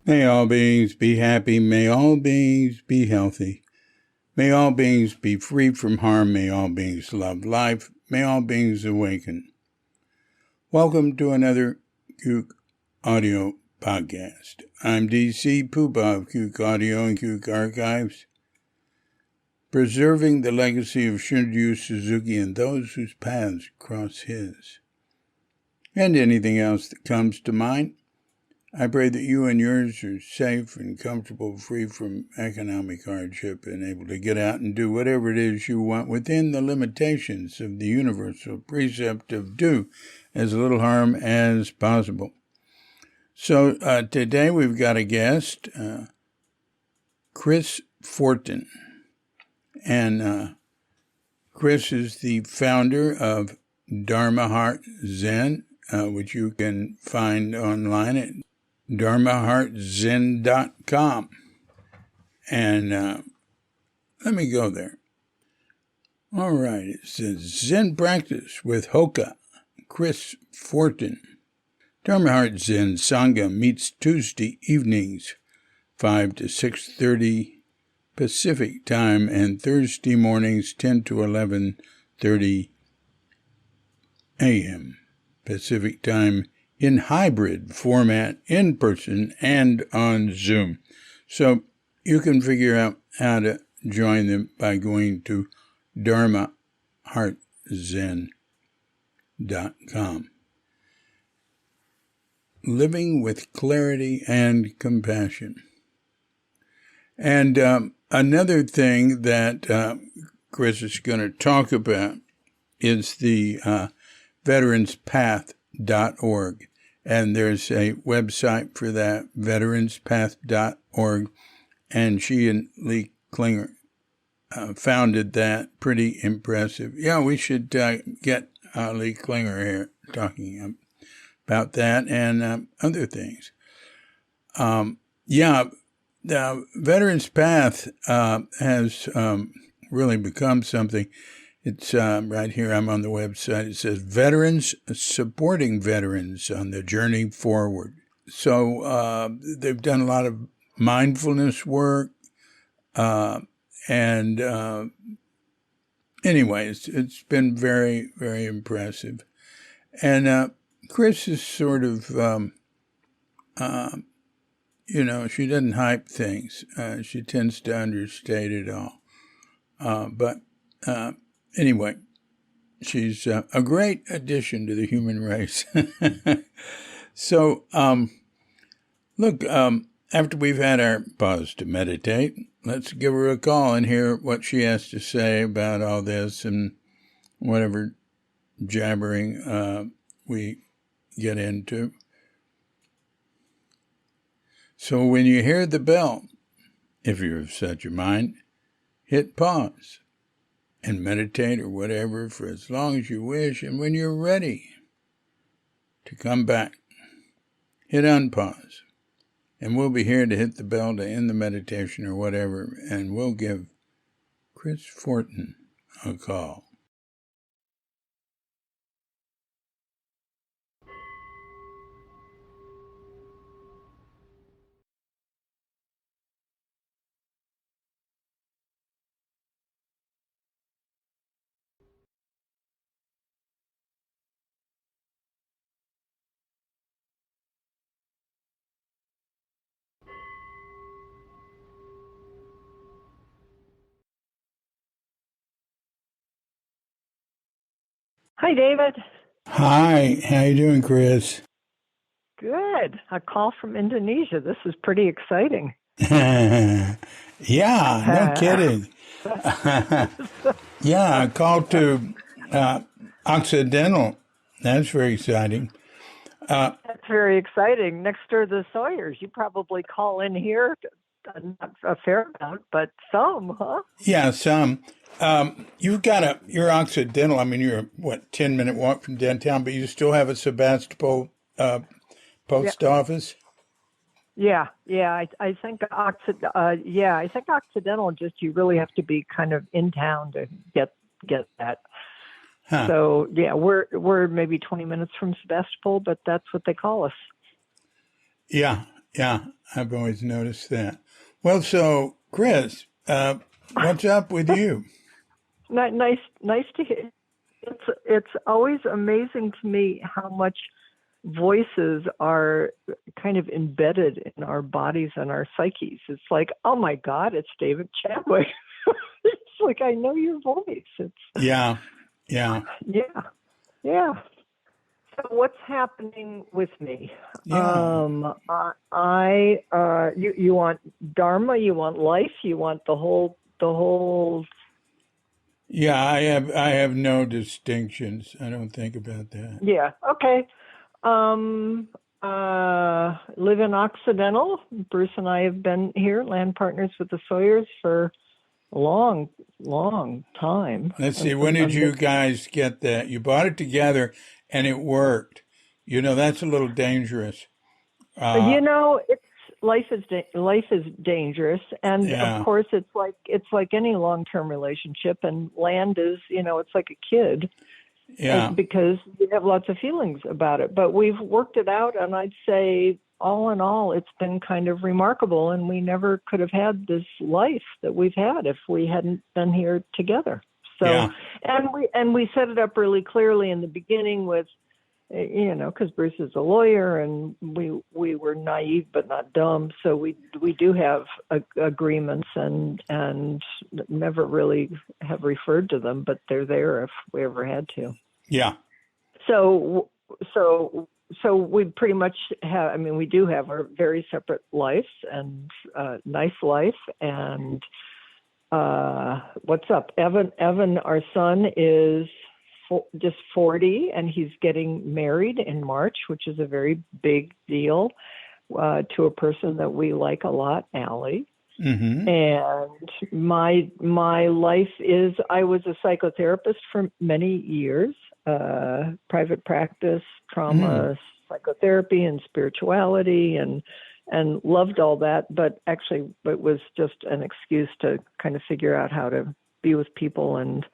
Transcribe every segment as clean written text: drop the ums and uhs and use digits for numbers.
May all beings be happy. May all beings be healthy. May all beings be free from harm. May all beings love life. May all beings awaken. Welcome to another Kook Audio podcast. I'm DC Puba of Kook Audio and Kook Archives, preserving the legacy of Shunryu Suzuki and those whose paths cross his. And anything else that comes to mind. I pray that you and yours are safe and comfortable, free from economic hardship, and able to get out and do whatever it is you want within the limitations of the universal precept of do as little harm as possible. So today we've got a guest, Chris Fortin. And Chris is the founder of Dharma Heart Zen, which you can find online at dharmaheartzen.com. And let me go there. All right, it says Zen Practice with Hoka, Chris Fortin. Dharma Heart Zen Sangha meets Tuesday evenings, 5 to 6:30 Pacific Time, and Thursday mornings, 10 to 11:30 a.m. Pacific Time, in hybrid format, in person and on Zoom. So you can figure out how to join them by going to dharmaheartzen.com. Living with clarity and compassion. And another thing that Chris is going to talk about is the veteranspath.org. And there's a website for that, veteranspath.org. And she and Lee Klinger founded that. Pretty impressive. Yeah, we should get Lee Klinger here talking about that and other things. The Veterans Path has really become something. It's right here, I'm on the website. It says Veterans Supporting Veterans on the Journey Forward. So they've done a lot of mindfulness work. Anyways, it's been very, very impressive. And Chris is sort of, she doesn't hype things. She tends to understate it all. Anyway, she's a great addition to the human race. So, look, after we've had our pause to meditate, let's give her a call and hear what she has to say about all this and whatever jabbering we get into. So when you hear the bell, if you're of such a mind, hit pause and meditate or whatever for as long as you wish. And when you're ready to come back, hit unpause. And we'll be here to hit the bell to end the meditation or whatever. And we'll give Chris Fortin a call. Hi, David. Hi, how you doing, Chris? Good. A call from Indonesia. This is pretty exciting. Yeah, no kidding. Yeah, a call to Occidental. That's very exciting. That's very exciting. Next door to the Sawyers. You probably call in here, not a fair amount, but some, huh? Yeah, some. You're Occidental. I mean, you're, 10-minute walk from downtown, but you still have a Sebastopol post office? Yeah. I think Occidental, just you really have to be kind of in town to get that. Huh. So yeah, we're maybe 20 minutes from Sebastopol, but that's what they call us. Yeah. I've always noticed that. Well, so Chris, what's up with you? Nice to hear. It's always amazing to me how much voices are kind of embedded in our bodies and our psyches. It's like, oh my God, it's David Chadwick. It's like I know your voice. It's Yeah, yeah, yeah. So what's happening with me? yeah, You want Dharma, you want life, you want the whole. yeah. I have no distinctions. I don't think about that. Yeah, okay. Um, Live in Occidental. Bruce and I have been here, land partners with the Sawyers for a long time. Let's see. When did you guys get that? You bought it together, and it worked. That's a little dangerous. You know, it's life is dangerous, and of Yeah, course, it's like any long-term relationship, and land is, it's like a kid, yeah, and because you have lots of feelings about it. But we've worked it out, and I'd say, all in all, it's been kind of remarkable, and we never could have had this life that we've had if we hadn't been here together. So, yeah, and we set it up really clearly in the beginning with, because Bruce is a lawyer, and we were naive but not dumb, so we do have agreements, and never really have referred to them, but they're there if we ever had to. yeah, So so we pretty much have. I mean, we do have our very separate lives, and nice life. And what's up, Evan? Our son is just 40, and he's getting married in March, which is a very big deal to a person that we like a lot, Allie. mm-hmm, And my life is, I was a psychotherapist for many years, private practice, trauma, psychotherapy, and spirituality, and loved all that. But actually, it was just an excuse to kind of figure out how to be with people and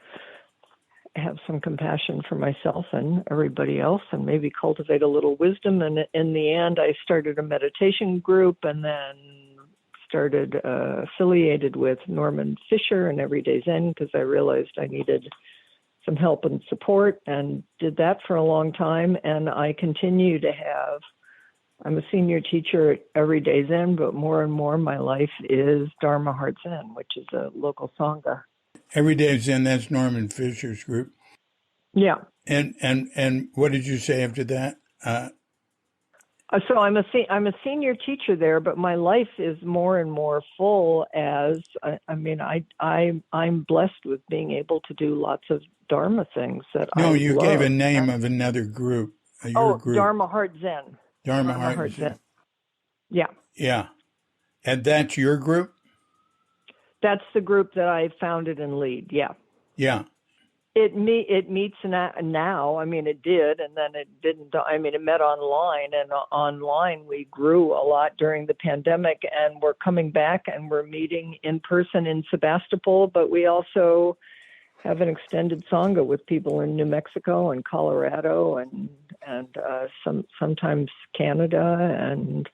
have some compassion for myself and everybody else, and maybe cultivate a little wisdom. And in the end, I started a meditation group, and then started affiliated with Norman Fisher and Everyday Zen, because I realized I needed some help and support, and did that for a long time. And I continue to have, I'm a senior teacher at Everyday Zen, but more and more my life is Dharma Heart Zen, which is a local Sangha. Everyday Zen. That's Norman Fisher's group. Yeah. And what did you say after that? So I'm a senior teacher there, but my life is more and more full. As I'm blessed with being able to do lots of Dharma things that I No, you love. gave a name of another group. Your group. Dharma Heart Zen. Dharma Heart Zen. Yeah. Yeah. And that's your group? That's the group that I founded and lead. Yeah. Yeah. It meets now. I mean, it did, and then it didn't. I mean, it met online, and online we grew a lot during the pandemic, and we're coming back, and we're meeting in person in Sebastopol, but we also have an extended Sangha with people in New Mexico and Colorado, and sometimes Canada, and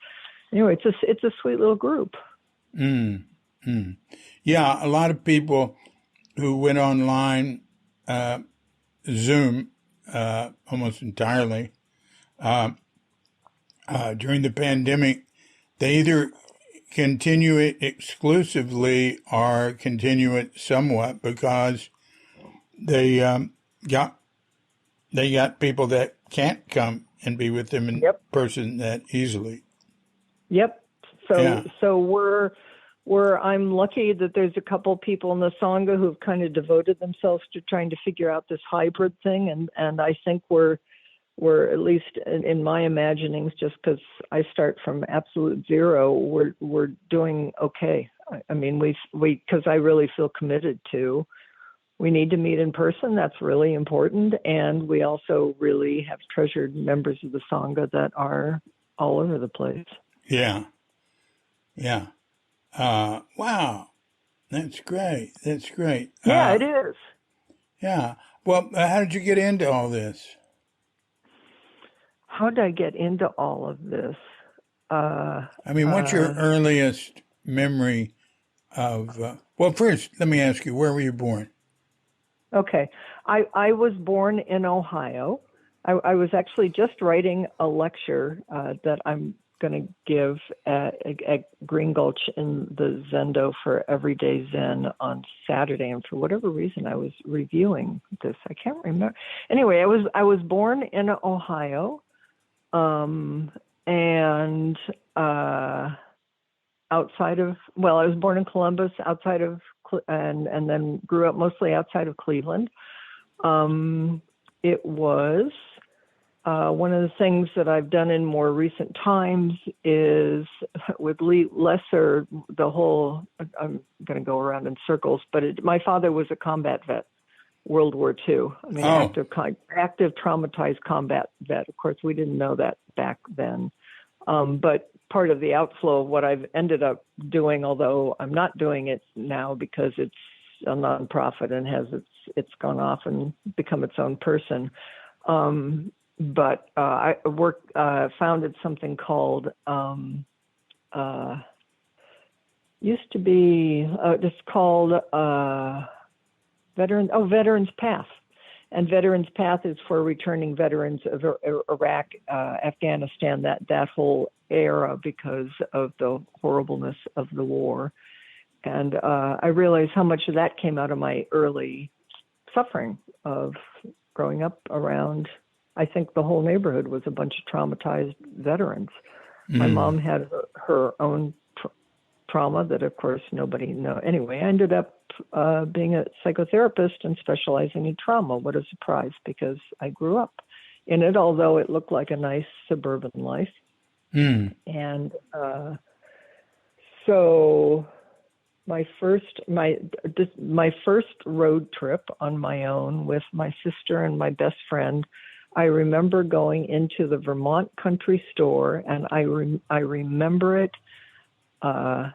it's a sweet little group. Mm. Mm. Yeah, a lot of people who went online, Zoom, almost entirely, during the pandemic, they either continue it exclusively or continue it somewhat because they got people that can't come and be with them in person that easily. Yep. So I'm lucky that there's a couple people in the Sangha who've kind of devoted themselves to trying to figure out this hybrid thing, and I think we're at least in my imaginings, just because I start from absolute zero, we're doing okay. I mean, we because I really feel committed to. We need to meet in person. That's really important, and we also really have treasured members of the Sangha that are all over the place. Yeah. Yeah. Wow. That's great. That's great. Yeah, it is. Yeah. Well, how did you get into all this? How did I get into all of this? I mean, what's your earliest memory of, well, first, let me ask you, where were you born? Okay. I was born in Ohio. I was actually just writing a lecture that I'm going to give at Green Gulch in the Zendo for Everyday Zen on Saturday. And for whatever reason, I was reviewing this. I can't remember. Anyway, I was born in Ohio, and outside of, well, I was born in Columbus, outside of, and then grew up mostly outside of Cleveland. It was one of the things that I've done in more recent times is with lesser, the whole, I'm going to go around in circles, but my father was a combat vet, World War II. I mean, active traumatized combat vet. Of course, we didn't know that back then. But part of the outflow of what I've ended up doing, although I'm not doing it now because it's a nonprofit and it's gone off and become its own person. But I founded something called, used to be, it's called Veterans Path. And Veterans Path is for returning veterans of Iraq, Afghanistan, that whole era because of the horribleness of the war. And I realized how much of that came out of my early suffering of growing up around, I think the whole neighborhood was a bunch of traumatized veterans. My mom had her own trauma that, of course, nobody knows. Anyway, I ended up being a psychotherapist and specializing in trauma. What a surprise, because I grew up in it, although it looked like a nice suburban life. And so my first road trip on my own with my sister and my best friend, I remember going into the Vermont country store, and I remember it as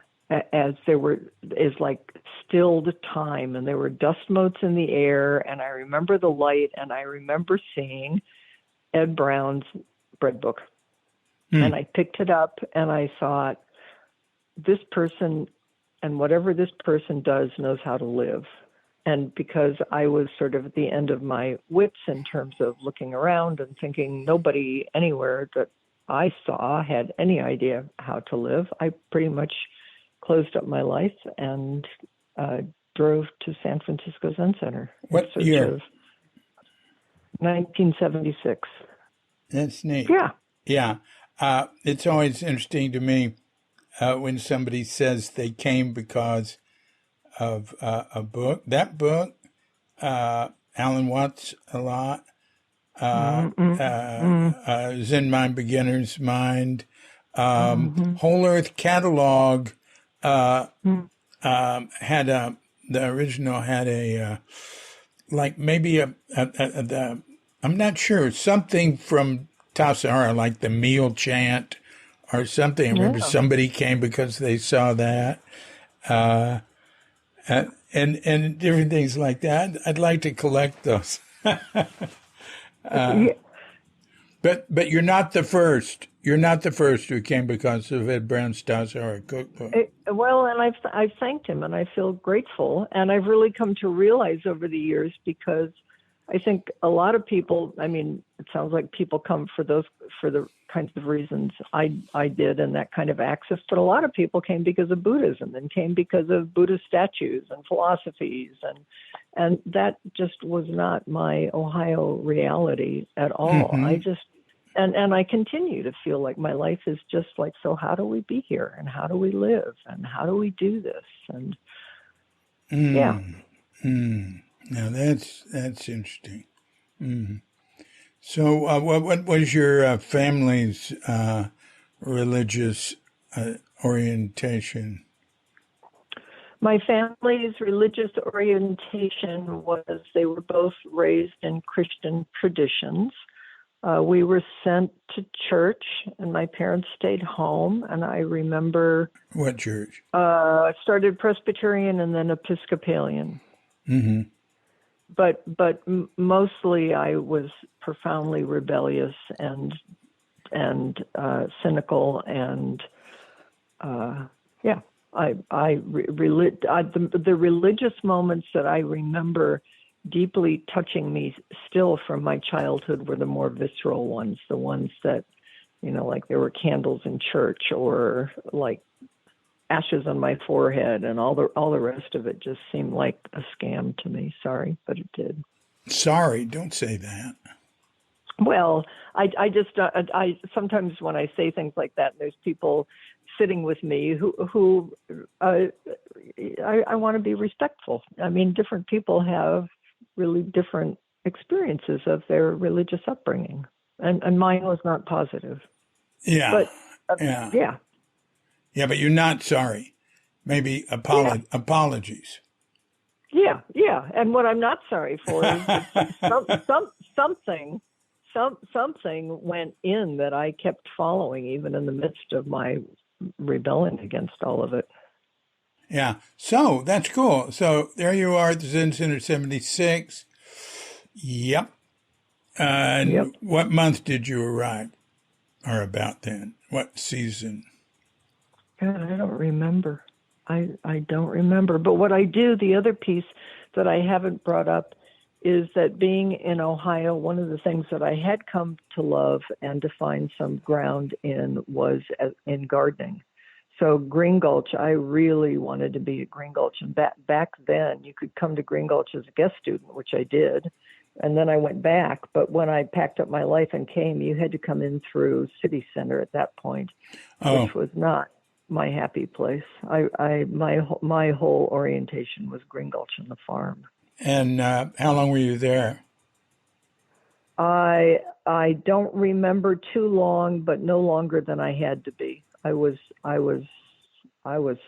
like stilled time, and there were dust motes in the air, and I remember the light, and I remember seeing Ed Brown's Bread Book. And I picked it up and I thought, this person and whatever this person does knows how to live. And because I was sort of at the end of my wits in terms of looking around and thinking nobody anywhere that I saw had any idea how to live, I pretty much closed up my life and drove to San Francisco Zen Center. What year? 1976. That's neat. Yeah. Yeah. It's always interesting to me when somebody says they came because of a book. That book, Alan Watts a lot, Zen Mind, Beginner's Mind, Whole Earth Catalog had the original had a like maybe I'm not sure, something from Tassajara, like the meal chant or something. I remember somebody came because they saw that, and different things like that. I'd like to collect those. But you're not the first. You're not the first who came because of Ed Brown's Tassajara cookbook. Well, and I've thanked him, and I feel grateful, and I've really come to realize over the years, because I think a lot of people, I mean, it sounds like people come for the kinds of reasons I did and that kind of access, but a lot of people came because of Buddhism and came because of Buddhist statues and philosophies, and that just was not my Ohio reality at all. I just, and I continue to feel like my life is just like, so how do we be here, and how do we live, and how do we do this, and yeah. Now that's interesting. So, what was your family's religious orientation? My family's religious orientation was, they were both raised in Christian traditions. We were sent to church, and my parents stayed home. And I remember, what church? I started Presbyterian and then Episcopalian. But mostly I was profoundly rebellious and and cynical, and the religious moments that I remember deeply touching me still from my childhood were the more visceral ones, the ones that, like there were candles in church, or like ashes on my forehead, and all the rest of it just seemed like a scam to me. Sorry, but it did. Sorry, don't say that. Well, I just sometimes when I say things like that, there's people sitting with me who I want to be respectful. I mean, different people have really different experiences of their religious upbringing, and mine was not positive. Yeah, But yeah, but you're not sorry. Maybe apologies. Yeah. And what I'm not sorry for is that something went in that I kept following, even in the midst of my rebelling against all of it. Yeah. So that's cool. So there you are at the Zen Center 76. Yep. And Yep. what month did you arrive? Or about then? What season? God, I don't remember. I don't remember. But what I do, the other piece that I haven't brought up, is that being in Ohio, one of the things that I had come to love and to find some ground in was in gardening. So Green Gulch, I really wanted to be at Green Gulch. And back then, you could come to Green Gulch as a guest student, which I did. And then I went back. But when I packed up my life and came, you had to come in through City Center at that point, which was not my happy place. My whole orientation was Green Gulch and the farm. And how long were you there? I don't remember too long, but no longer than I had to be. I was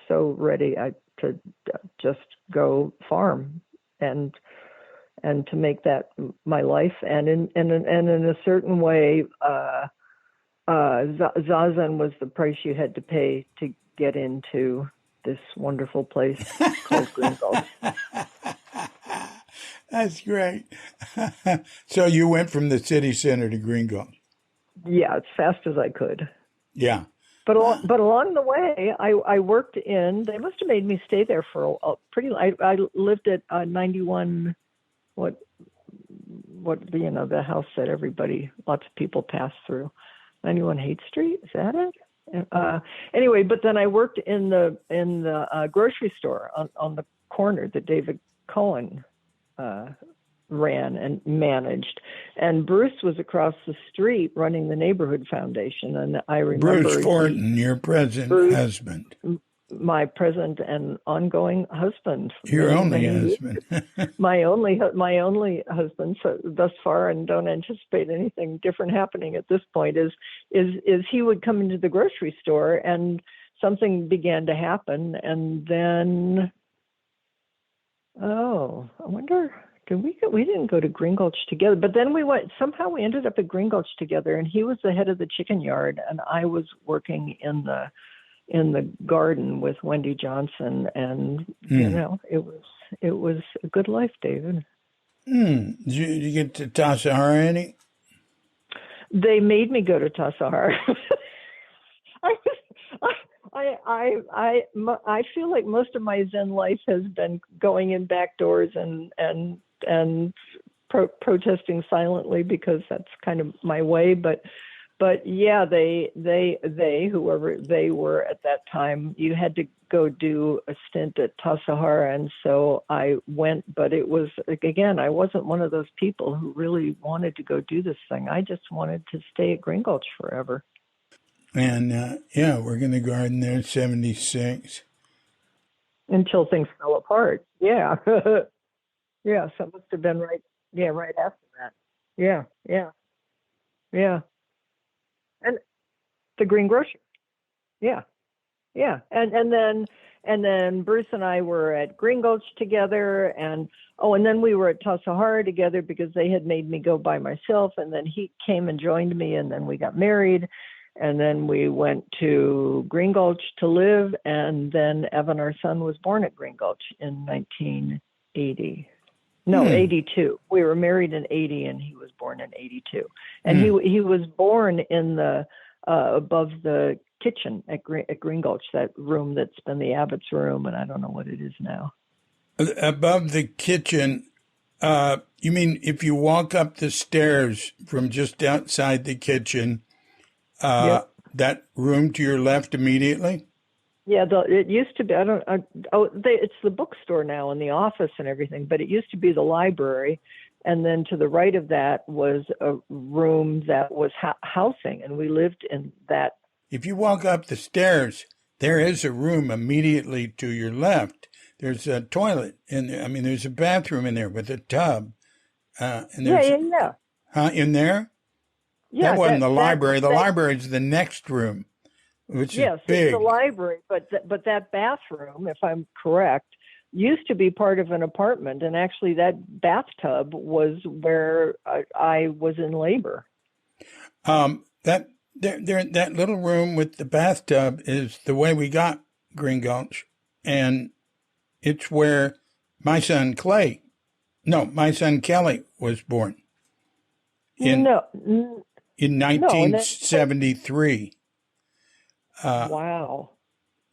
so ready to just go farm and to make that my life. And in a certain way, Zazen was the price you had to pay to get into this wonderful place called Green Gulch. That's great. So you went from the city center to Green Gulch? Yeah, as fast as I could. Yeah. But along the way, I worked in. They must have made me stay there for a pretty. I lived at 91. What the house that lots of people pass through. 91 Haight Street, is that it? Anyway, but then I worked in the grocery store on the corner that David Cohen ran and managed, and Bruce was across the street running the neighborhood foundation. And I remember Bruce Fortin, your present husband. My present and ongoing husband. Your only husband. my only husband, so thus far, and don't anticipate anything different happening at this point, is he would come into the grocery store and something began to happen, and then I wonder, we didn't go to Green Gulch together, but then we ended up at Green Gulch together, and he was the head of the chicken yard and I was working in the garden with Wendy Johnson, and it was a good life, David. Did you get to Tassajara any? They made me go to Tassajara. I feel like most of my Zen life has been going in back doors and protesting silently, because that's kind of my way, but yeah, they whoever they were at that time, you had to go do a stint at Tassajara, and so I went. But it was, again, I wasn't one of those people who really wanted to go do this thing. I just wanted to stay at Green Gulch forever. And we're going to garden there at 76 until things fell apart. Yeah, yeah. So it must have been right. Yeah, right after that. Yeah. And the green grocer. Yeah. And then Bruce and I were at Green Gulch together, and then we were at Tassajara together because they had made me go by myself, and then he came and joined me, and then we got married, and then we went to Green Gulch to live, and then Evan, our son, was born at Green Gulch in 1980. No, 82. We were married in 80, and he was born in 82. And he was born in the above the kitchen at Green Gulch, that room that's been the abbot's room, and I don't know what it is now. Above the kitchen, you mean if you walk up the stairs from just outside the kitchen, Yep. that room to your left immediately? Yeah, it used to be. It's the bookstore now and the office and everything, but it used to be the library, and then to the right of that was a room that was housing, and we lived in that. If you walk up the stairs, there is a room immediately to your left. There's a toilet in there. I mean, there's a bathroom in there with a tub. And there's, Yeah. In there? Yeah, that wasn't the library. The library is the next room, which is big. It's the library, but that bathroom, if I'm correct, used to be part of an apartment, and actually that bathtub was where I was in labor. That little room with the bathtub is the way we got Green Gulch, and it's where my son Kelly was born in 1973. Wow.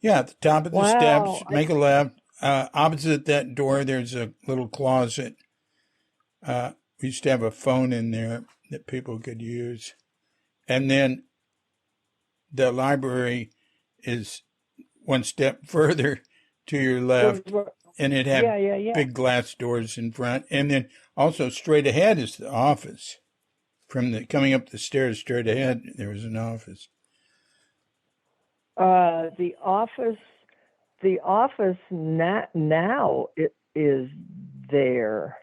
Yeah, at the top of the steps, make a left. Opposite that door, there's a little closet. We used to have a phone in there that people could use. And then the library is one step further to your left, and it had big glass doors in front. And then also straight ahead is the office. Coming up the stairs straight ahead, there was an office. The office now it is there.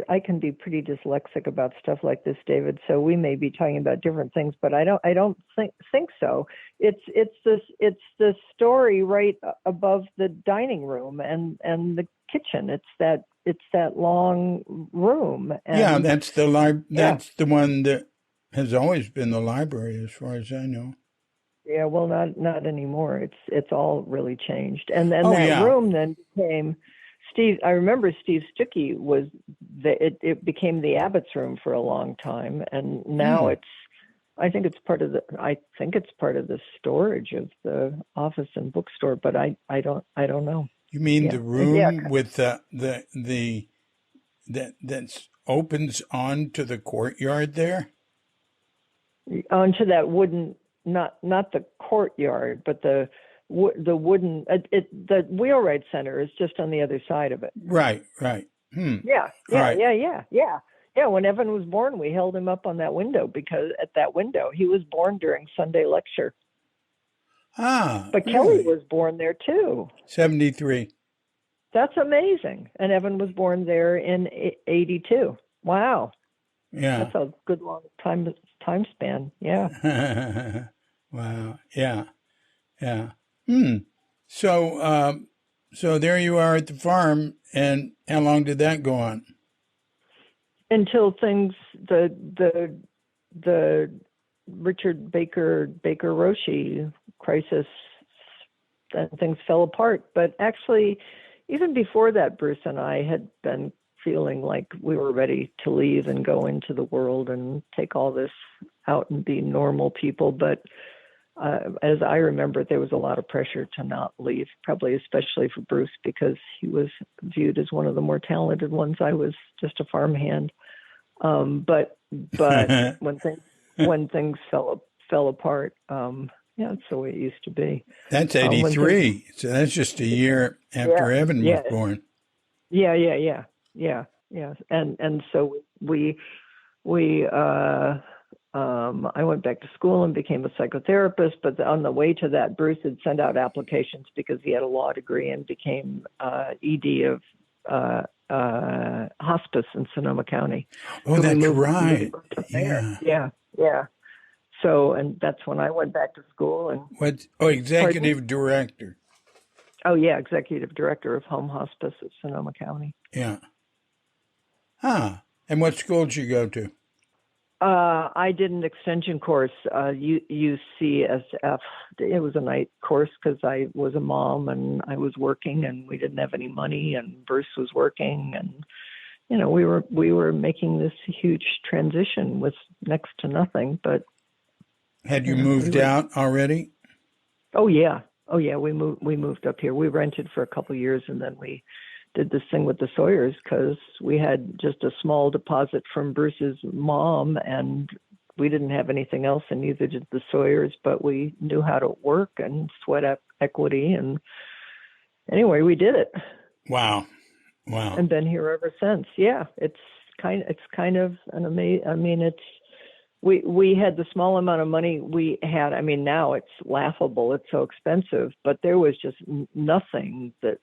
I can be pretty dyslexic about stuff like this, David. So we may be talking about different things, but I don't think so. It's the story right above the dining room and the kitchen. It's that long room. And, that's the That's the one that has always been the library, as far as I know. Yeah, well, not anymore. It's all really changed. And then room then became Steve. I remember Steve Stuckey was it became the Abbott's room for a long time, and now I think it's part of the storage of the office and bookstore. But I don't know. You mean the room with that opens onto the courtyard there? Onto that wooden. Not the courtyard, but the wooden. The wheelwright center is just on the other side of it. Right. Yeah. When Evan was born, we held him up on that window because at that window he was born during Sunday lecture. But Kelly was born there too. 73. That's amazing. And Evan was born there in 82. Wow. Yeah. That's a good long time span. Yeah. Wow. Yeah. So there you are at the farm, and how long did that go on? Until things, the Richard Baker Roshi crisis, and things fell apart. But actually, even before that, Bruce and I had been feeling like we were ready to leave and go into the world and take all this out and be normal people. But as I remember, there was a lot of pressure to not leave, probably especially for Bruce, because he was viewed as one of the more talented ones. I was just a farmhand. But when things fell apart, that's the way it used to be. That's 83. So that's just a year after Evan was born. Yeah. And so I went back to school and became a psychotherapist, but on the way to that, Bruce had sent out applications because he had a law degree and became ED of hospice in Sonoma County. Oh, so that's right. Yeah. So, and that's when I went back to school. And executive director. Oh, yeah, executive director of home hospice at Sonoma County. Yeah. And what school did you go to? I did an extension course, UCSF. It was a night course because I was a mom and I was working and we didn't have any money and Bruce was working and, we were making this huge transition with next to nothing. But had you moved out already? Oh yeah, we moved up here. We rented for a couple of years, and then we did this thing with the Sawyers because we had just a small deposit from Bruce's mom, and we didn't have anything else, and neither did the Sawyers. But we knew how to work and sweat equity, and anyway, we did it. Wow. And been here ever since. Yeah, it's kind of an amazing. I mean, we had the small amount of money we had. I mean, now it's laughable. It's so expensive, but there was just nothing that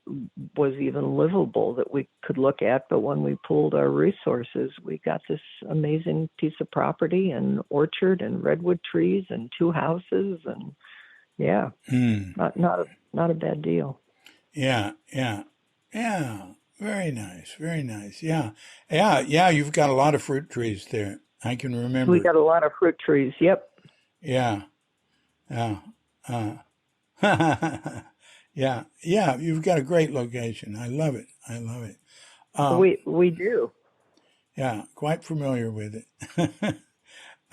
was even livable that we could look at. But when we pooled our resources, we got this amazing piece of property and orchard and redwood trees and 2 houses, and yeah, not a bad deal. Yeah. Very nice. Very nice. Yeah. You've got a lot of fruit trees there. I can remember. We got a lot of fruit trees. Yep. Yeah. Yeah. You've got a great location. I love it. We do. Yeah. Quite familiar with it.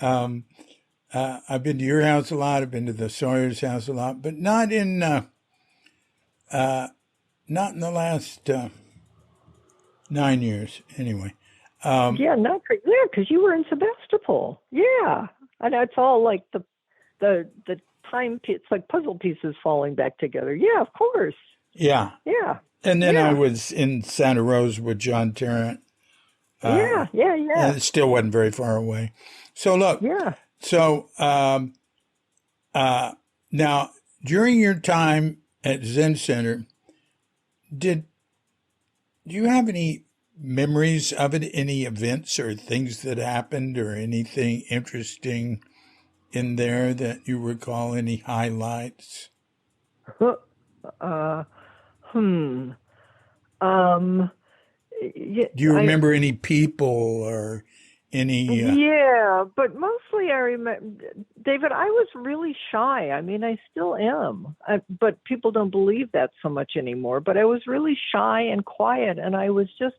I've been to your house a lot. I've been to the Sawyer's house a lot, but not in the last 9 years, anyway. Because you were in Sebastopol. Yeah, I know it's all like the time. It's like puzzle pieces falling back together. Yeah, of course. Yeah. And then I was in Santa Rosa with John Tarrant. Yeah. And it still wasn't very far away. So look. Yeah. So now during your time at Zen Center, do you have any memories of it, any events or things that happened or anything interesting in there that you recall, any highlights? Do you remember any people or any? Yeah, but mostly I remember, David, I was really shy. I mean, I still am, but people don't believe that so much anymore. But I was really shy and quiet, and I was just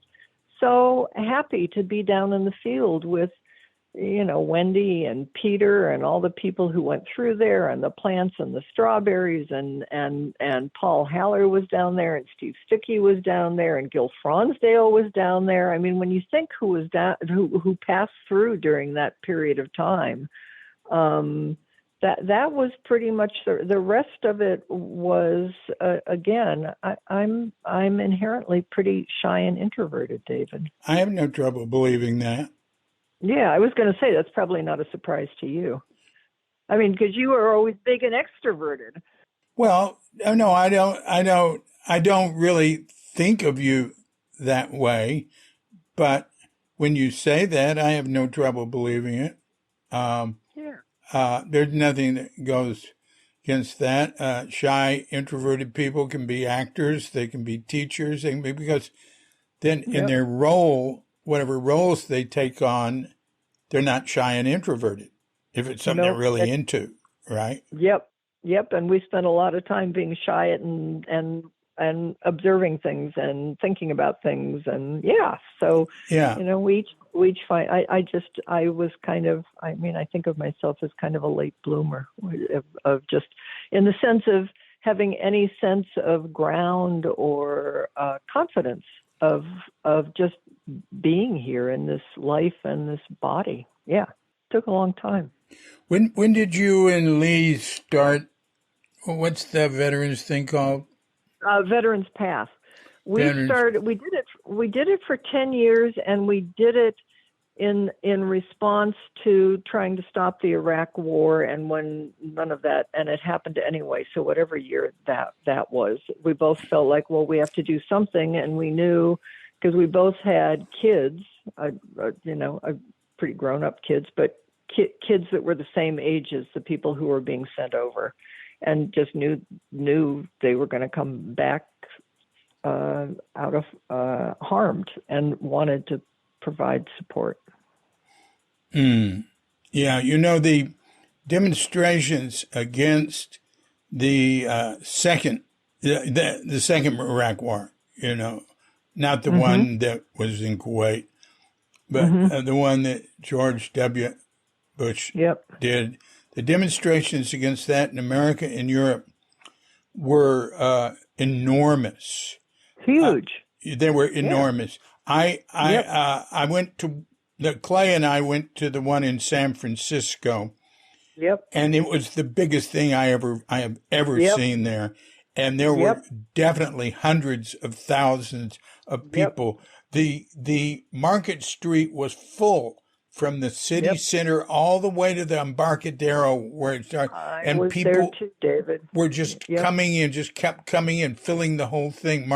so happy to be down in the field with, Wendy and Peter and all the people who went through there, and the plants and the strawberries, and Paul Haller was down there, and Steve Sticky was down there, and Gil Fronsdale was down there. I mean, when you think who was down, who passed through during that period of time, that was pretty much the rest of it was again. I'm inherently pretty shy and introverted, David. I have no trouble believing that. Yeah, I was going to say that's probably not a surprise to you. I mean, because you are always big and extroverted. Well, no, I don't really think of you that way. But when you say that, I have no trouble believing it. There's nothing that goes against that. Shy, introverted people can be actors. They can be teachers. They can be, because then in their role, whatever roles they take on, they're not shy and introverted if it's something they're really into, right? Yep. And we spend a lot of time being shy and observing things and thinking about things, and we each find. I was kind of. I mean, I think of myself as kind of a late bloomer of just in the sense of having any sense of ground or confidence of just being here in this life and this body. Yeah, took a long time. When did you and Lee start? What's the veterans thing called? Veterans Path. We did it for 10 years, and we did it in response to trying to stop the Iraq War, and when none of that, and it happened anyway. So whatever year that was, we both felt like, well, we have to do something, and we knew, because we both had kids, pretty grown-up kids, but kids that were the same age as the people who were being sent over, and just knew they were going to come back out of harmed, and wanted to provide support. Yeah, the demonstrations against the second Iraq War, not the one that was in Kuwait, but the one that George W. Bush did, the demonstrations against that in America and Europe were enormous. Huge. They were enormous. I went to Clay and I went to the one in San Francisco. Yep. And it was the biggest thing I have ever seen there. And there were definitely hundreds of thousands of people. The Market Street was full from the city center all the way to the Embarcadero where it started. And people there too, David. were just coming in, just kept coming in, filling the whole thing,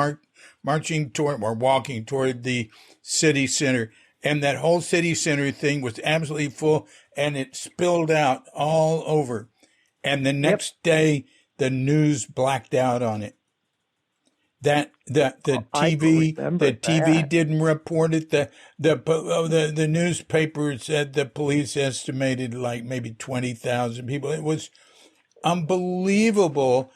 marching toward or walking toward the city center. And that whole city center thing was absolutely full, and it spilled out all over. And the next day, the news blacked out on it. The TV didn't report it. The newspaper said the police estimated like maybe 20,000 people. It was unbelievable.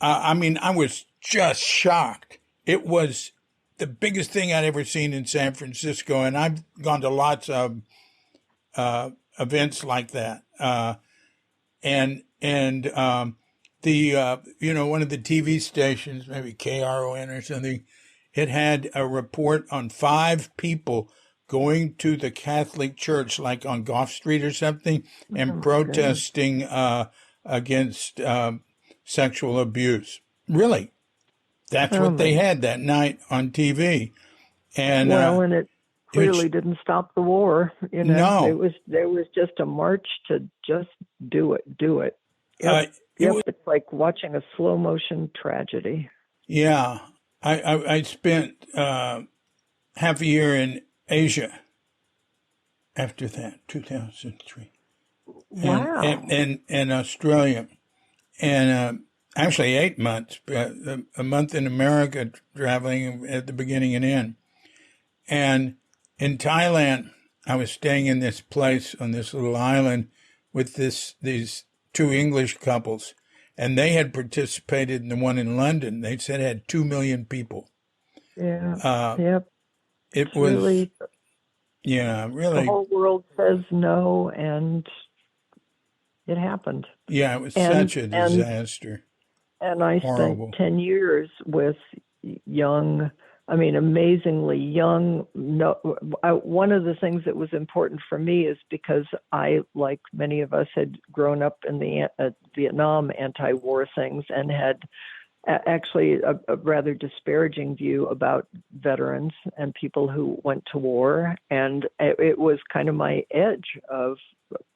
I was just shocked. It was the biggest thing I'd ever seen in San Francisco, and I've gone to lots of events like that. One of the TV stations, maybe KRON or something, it had a report on 5 people going to the Catholic Church, like on Gough Street or something, and protesting against sexual abuse. Really. That's what they had that night on TV. And and it clearly didn't stop the war. No. There was just a march to just do it. It's like watching a slow motion tragedy. Yeah. I spent half a year in Asia after that, 2003. Wow. And Australia. And actually 8 months, a month in America traveling at the beginning and end. And in Thailand, I was staying in this place on this little island with these 2 English couples, and they had participated in the one in London. They said it had 2 million people. Yeah. It was really. The whole world says no, and it happened. Yeah, it was such a disaster. And I spent 10 years with amazingly young. One of the things that was important for me is because I, like many of us, had grown up in the Vietnam anti-war things and had actually a rather disparaging view about veterans and people who went to war. And it was kind of my edge of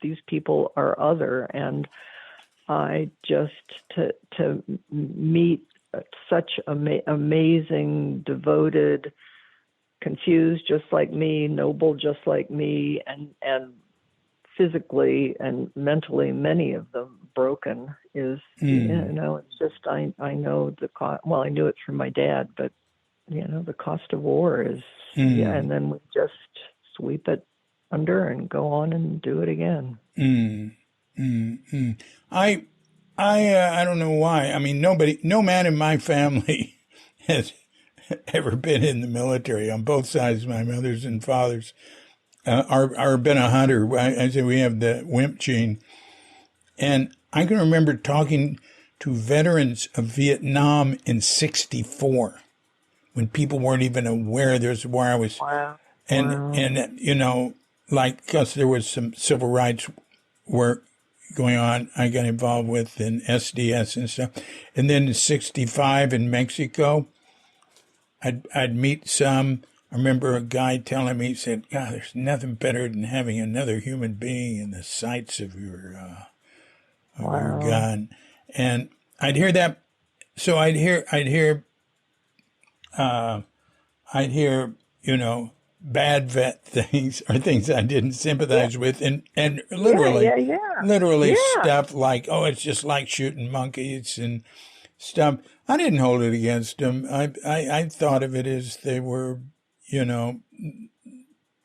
these people are other. And I just to meet such amazing, devoted, confused just like me, noble just like me, and physically and mentally many of them broken is it's just I know the cost. Well, I knew it from my dad, but the cost of war is and then we just sweep it under and go on and do it again. I don't know why. I mean, no man in my family has ever been in the military on both sides. My mother's and father's are been a hunter. I say we have the wimp gene, and I can remember talking to veterans of Vietnam in '64 when people weren't even aware there's a war. I was, and because there was some civil rights work going on, I got involved with in SDS and stuff. And then in '65 in Mexico, I'd meet some. I remember a guy telling me, he said, God, there's nothing better than having another human being in the sights of your gun. And I'd hear that. So I'd hear, bad vet things or things I didn't sympathize with, and literally stuff like, oh, it's just like shooting monkeys and stuff. I didn't hold it against them. I thought of it as they were,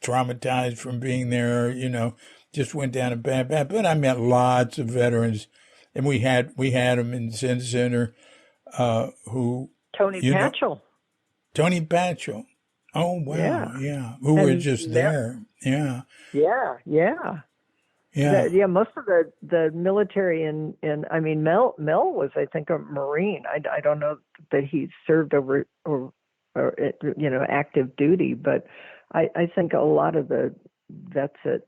traumatized from being there, just went down a bad path. But I met lots of veterans, and we had them in Zen Center, who Tony Patchell. Tony Patchell. Oh, Yeah. wow. Yeah. Who were And just there. Yeah. yeah, yeah. Yeah. Yeah, most of the military in I mean Mel was, I think, a Marine. I don't know that he served over or active duty, but I think a lot of the vets at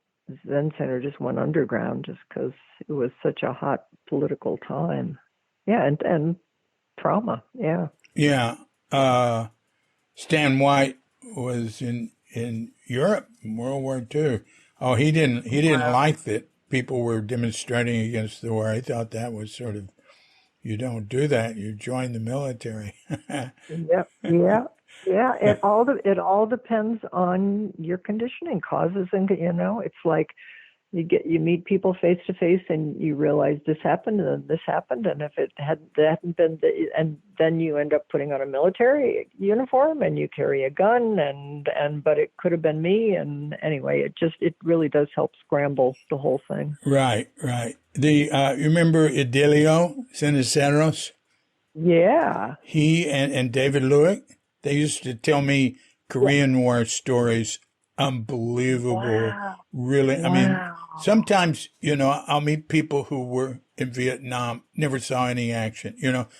Zen Center just went underground just because it was such a hot political time. Yeah, and trauma. Yeah. Yeah. Stan White was in Europe in World War II. Oh, he didn't Wow. like that people were demonstrating against the war. I thought that was sort of, you don't do that. You join the military. Yeah, yeah, yeah. It all depends on your conditioning causes, and it's like you meet people face to face, and you realize this happened and then this happened, and if that hadn't been, and then you end up putting on a military uniform and you carry a gun, and but it could have been me, and anyway, it really does help scramble the whole thing. Right, right. You remember Idilio Siniceros? Yeah. He and David Lewick, they used to tell me Yeah. Korean War stories. Unbelievable. Wow. Really, I mean, Wow. sometimes, I'll meet people who were in Vietnam, never saw any action.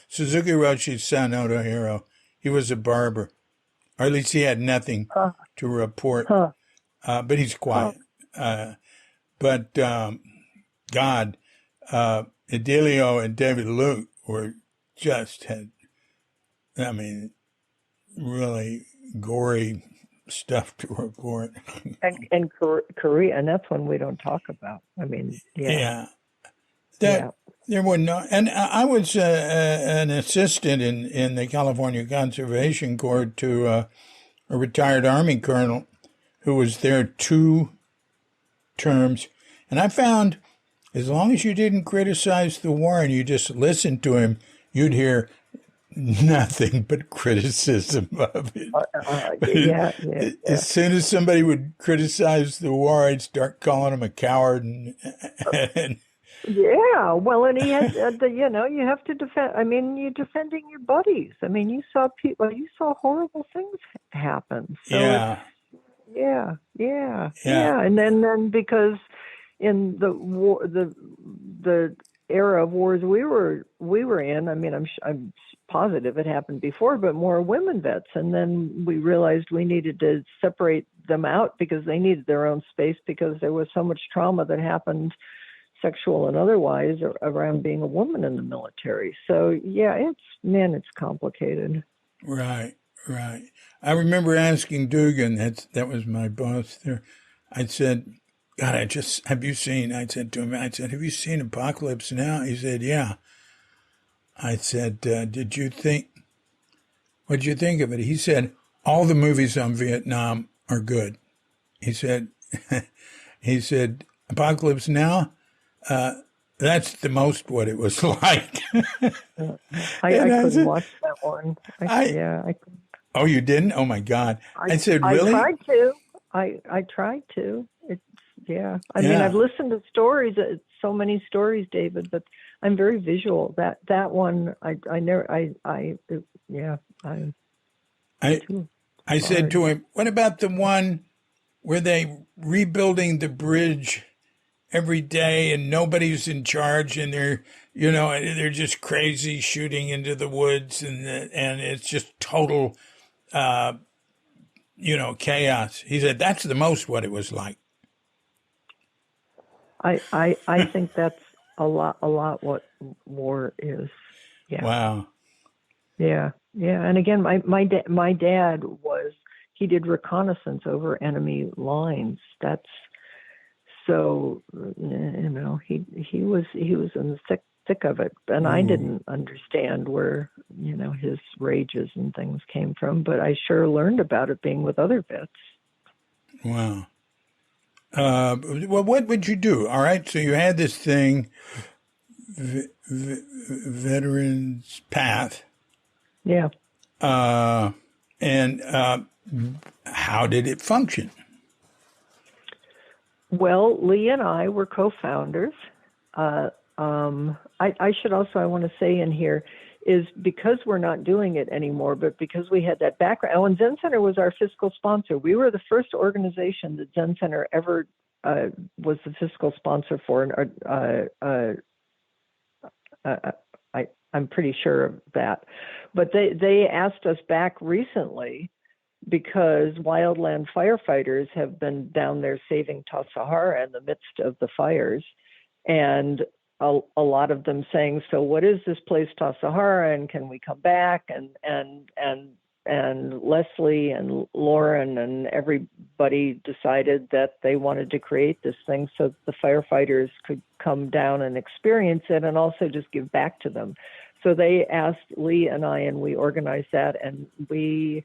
Suzuki Roshi's son, Otohiro, he was a barber, or at least he had nothing Huh. to report, Huh. but he's Huh. quiet. But God, Idilio and David Luke were I mean, really gory stuff to report. And Korea, and that's one we don't talk about. I mean, yeah, Yeah, yeah. that there were no, and I was an assistant in the California Conservation Corps to a retired Army colonel who was there 2 terms, and I found as long as you didn't criticize the war and you just listened to him, you'd hear nothing but criticism of it. Yeah, yeah, yeah. As soon as somebody would criticize the war, I'd start calling him a coward. And Yeah, well, and he had, you have to defend. I mean, you're defending your buddies. I mean, you saw horrible things happen. So yeah, yeah, yeah, yeah, yeah. And then because in the war, the era of wars we were in, I mean, I'm positive it happened before, but more women vets. And then we realized we needed to separate them out because they needed their own space because there was so much trauma that happened, sexual and otherwise, around being a woman in the military. So yeah, it's complicated. right, right. I remember asking Dugan, that was my boss there. I said, God, I said to him, have you seen Apocalypse Now? He said, yeah. I said, what'd you think of it? He said, all the movies on Vietnam are good. He said, Apocalypse Now, that's the most what it was like. I And I couldn't said, watch that one. I, I oh, you didn't? Oh my God. I said, I really? tried to. I tried to. It's yeah. I mean, I've Yeah. listened to stories, so many stories, David, but I'm very visual. That one, I never, yeah, I'm I, too I said hard. to him, what about the one where they rebuilding the bridge every day and nobody's in charge and they're just crazy shooting into the woods and it's just total chaos. He said that's the most what it was like. I think that's a lot what war is. Yeah, Wow. yeah, yeah. And again, my dad he did reconnaissance over enemy lines. That's so he was in the thick of it, and I Ooh. didn't understand where his rages and things came from, but I sure learned about it being with other vets. Wow. Well, what would you do? All right. So you had this thing, Veterans Path. Yeah. And how did it function? Well, Lee and I were co-founders. I should also, I want to say in here, is because we're not doing it anymore, but because we had that background. Oh, and Zen Center was our fiscal sponsor. We were the first organization that Zen Center ever was the fiscal sponsor for. I'm pretty sure of that. But they asked us back recently because wildland firefighters have been down there saving Tassajara in the midst of the fires. And a lot of them saying, so what is this place, Tassajara, and can we come back? And Leslie and Lauren and everybody decided that they wanted to create this thing so the firefighters could come down and experience it and also just give back to them. So they asked Lee and I, and we organized that, and we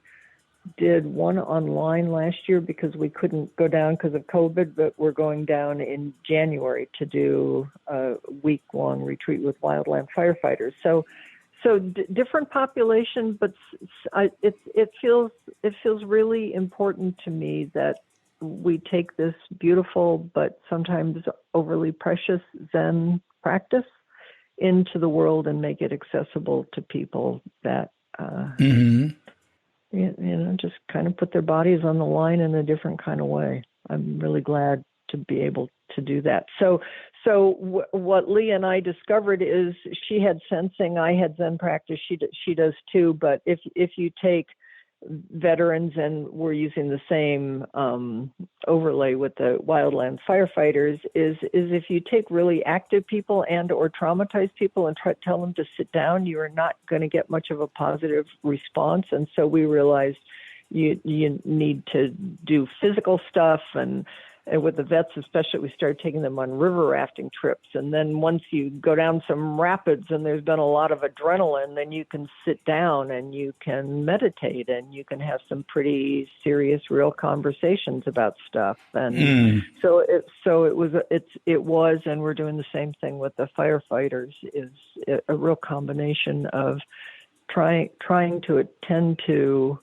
did one online last year because we couldn't go down because of COVID, but we're going down in January to do a week-long retreat with wildland firefighters. So different population, but it feels really important to me that we take this beautiful but sometimes overly precious Zen practice into the world and make it accessible to people that just kind of put their bodies on the line in a different kind of way. I'm really glad to be able to do that. So what Lee and I discovered is she had sensing, I had Zen practice, she does too, but if you take veterans, and we're using the same overlay with the wildland firefighters, is if you take really active people and or traumatized people and tell them to sit down, you are not going to get much of a positive response. And so we realized you need to do physical stuff, and with the vets especially, we started taking them on river rafting trips. And then once you go down some rapids and there's been a lot of adrenaline, then you can sit down and you can meditate and you can have some pretty serious, real conversations about stuff. And so it was, and we're doing the same thing with the firefighters, is a real combination of trying to attend to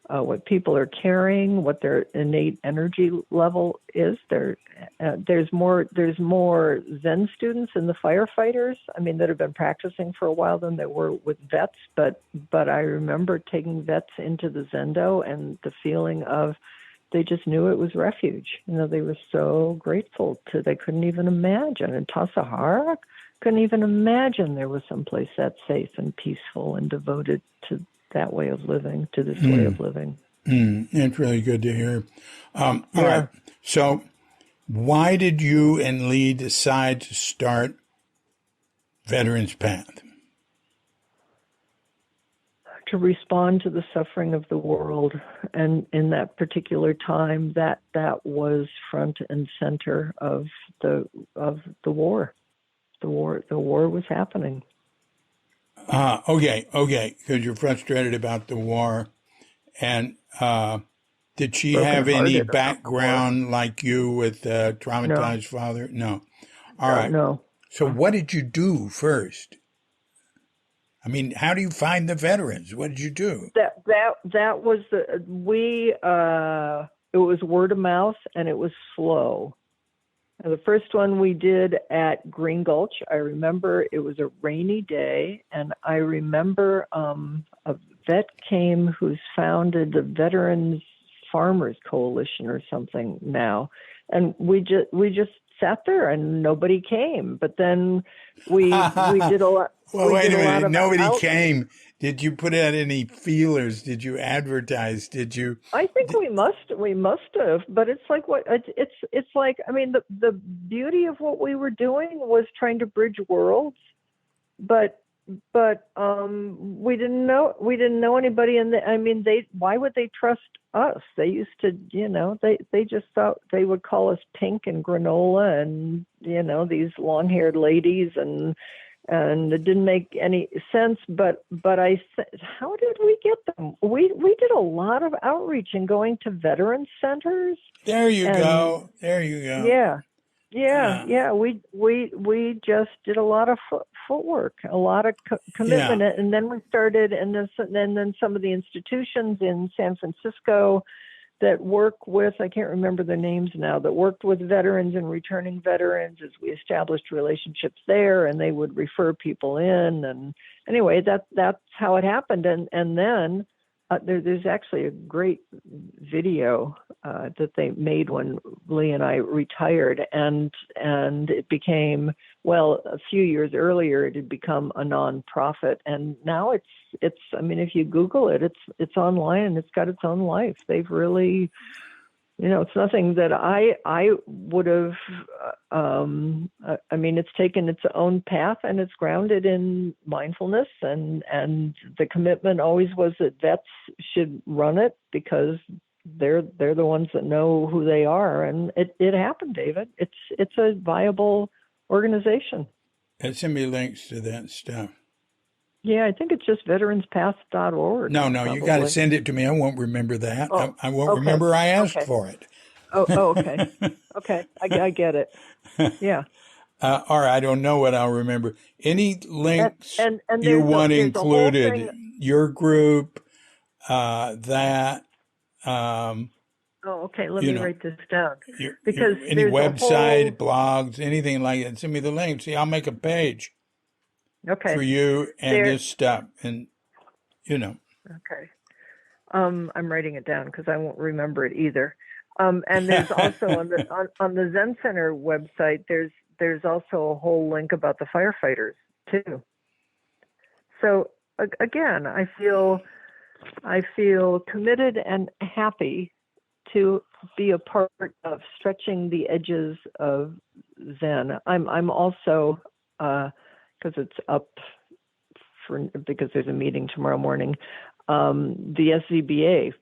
what people are carrying, what their innate energy level is. There's more Zen students in the firefighters, that have been practicing for a while than there were with vets. But I remember taking vets into the Zendo and the feeling of they just knew it was refuge. They were so grateful they couldn't even imagine. And Tassajara couldn't even imagine there was someplace that safe and peaceful and devoted to that way of living, to this way of living. It's really good to hear. All right. So why did you and Lee decide to start Veterans Path? To respond to the suffering of the world. And in that particular time, that was front and center of the war. The war was happening. Okay, because you're frustrated about the war. And did she have any background like you with a traumatized father? No. All right. No. So what did you do first? How do you find the veterans? What did you do? That was it was word of mouth, and it was slow. The first one we did at Green Gulch. I remember it was a rainy day, and I remember a vet came who's founded the Veterans Farmers Coalition or something now, and we just sat there and nobody came. But then we did a lot. Well, wait a minute. Nobody came. Did you put out any feelers? Did you advertise? Did you? I think we must have. But it's like it's like, the beauty of what we were doing was trying to bridge worlds, but we didn't know anybody, and why would they trust us? They used to, they just thought they would call us pink and granola and these long-haired ladies, and it didn't make any sense. But how did we get them? We did a lot of outreach and going to veteran centers. There you go. Yeah. We just did a lot of footwork, a lot of commitment, and then we started, and then some of the institutions in San Francisco that work with, I can't remember their names now, that worked with veterans and returning veterans, as we established relationships there, and they would refer people in, anyway, that's how it happened. And then there's actually a great video that they made when Lee and I retired, and it became, well, a few years earlier it had become a nonprofit, and now it's I mean, if you Google it, it's online and it's got its own life. They've really, it's nothing that I would have. I mean, it's taken its own path, and it's grounded in mindfulness, and the commitment always was that vets should run it because they're the ones that know who they are, and it happened, David. It's a viable organization. And send me links to that stuff. Yeah, I think it's just veteranspath.org. No, you got to send it to me. I won't remember that. Oh, I won't okay. remember I asked for it. Okay. Okay, I get it. Yeah. Or I don't know what I'll remember. Any links and you want included? thing... Your group, that. Okay. Let me write this down. Because any website, blogs, anything like that. Send me the link. See, I'll make a page. Okay. For you and this stuff, and Okay. I'm writing it down because I won't remember it either. And there's also on the Zen Center website, there's also a whole link about the firefighters too. So again, I feel committed and happy to be a part of stretching the edges of Zen. I'm also because it's up because there's a meeting tomorrow morning. The SZBA,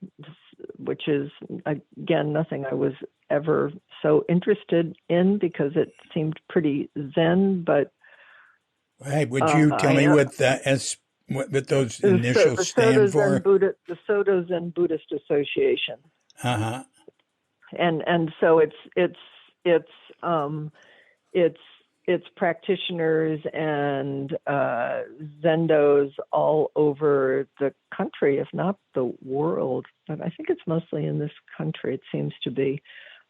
which is, again, nothing I was ever so interested in because it seemed pretty Zen, but... Hey, would you tell me what those initials stand for? The Soto Zen Buddhist Association. Uh-huh. And so it's practitioners and Zendos all over the country, if not the world. But I think it's mostly in this country, it seems to be,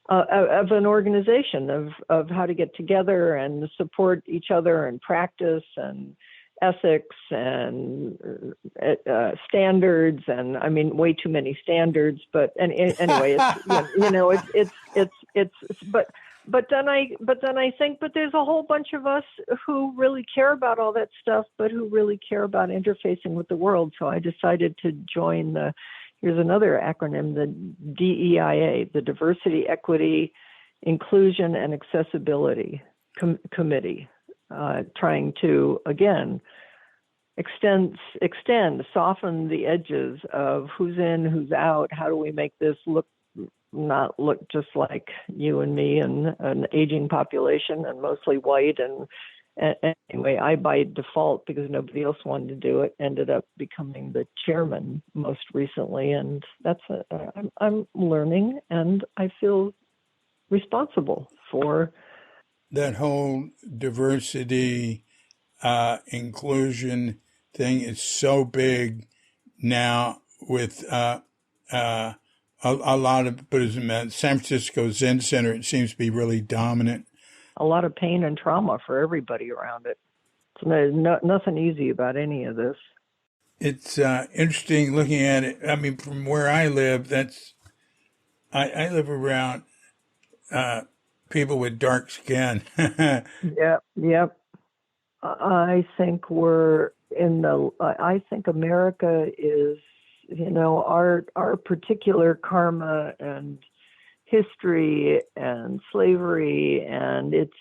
of an organization of how to get together and support each other and practice and ethics and standards. And I mean, way too many standards. But anyway, But then I think, but there's a whole bunch of us who really care about all that stuff, but who really care about interfacing with the world. So I decided to join here's another acronym, the DEIA, the Diversity, Equity, Inclusion, and Accessibility Committee, trying to, again, soften the edges of who's in, who's out. How do we make this not look just like you and me and an aging population and mostly white. And anyway, I, by default, because nobody else wanted to do it, ended up becoming the chairman most recently. And I'm learning, and I feel responsible for that whole diversity, inclusion thing is so big now with, a lot of Buddhism. San Francisco Zen Center, it seems to be really dominant. A lot of pain and trauma for everybody around it. So there's nothing easy about any of this. It's interesting looking at it. I mean, from where I live, I live around people with dark skin. Yep. I think I think America is, our particular karma and history and slavery, and it's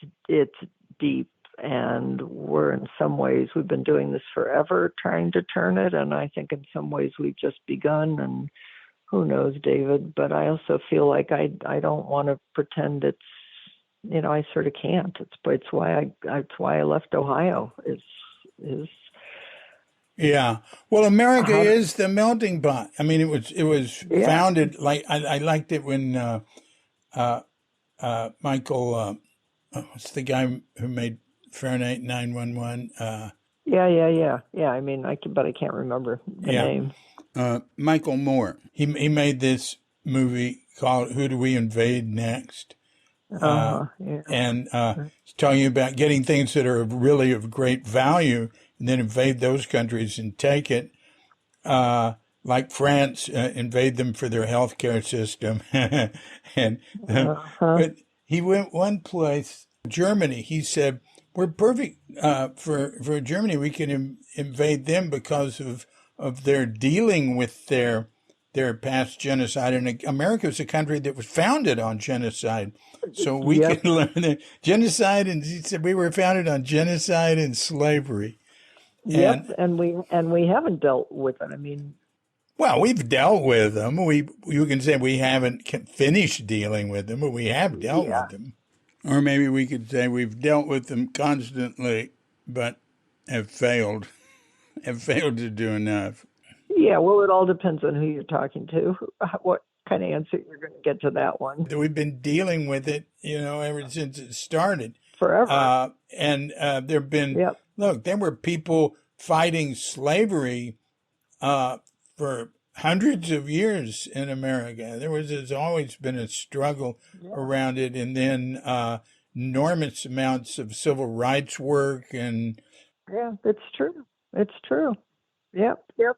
deep, and we've been doing this forever, trying to turn it, and I think in some ways we've just begun, and who knows, David, but I also feel like I don't want to pretend it's, I sort of can't. It's why I left Ohio is Yeah. Well, America is the melting pot. I mean, it was founded, like, I liked it when Michael, what's the guy who made Fahrenheit 9/11? Yeah. I mean, but I can't remember the name. Michael Moore. He made this movie called Who Do We Invade Next? And it's talking about getting things that are really of great value and then invade those countries and take it. Like France, invade them for their healthcare system. and Uh-huh. But he went one place, Germany. He said, "We're perfect for Germany. We can invade them because of their dealing with their past genocide. And America is a country that was founded on genocide, so we can Yep. learn the genocide." And he said, "We were founded on genocide and slavery." Yep. And And we haven't dealt with it. I mean, well, we've dealt with them. You can say we haven't finished dealing with them, but we have dealt yeah. with them. Or maybe we could say we've dealt with them constantly, but have failed. Have failed to do enough. Yeah, well, it all depends on who you're talking to, what kind of answer you're going to get to that one. We've been dealing with it, ever since it started. Forever. And there have been, Yep. look, there were people fighting slavery for hundreds of years in America. There's always been a struggle Yeah. around it, and then enormous amounts of civil rights work and Yeah, it's true. It's true. Yep. Yep.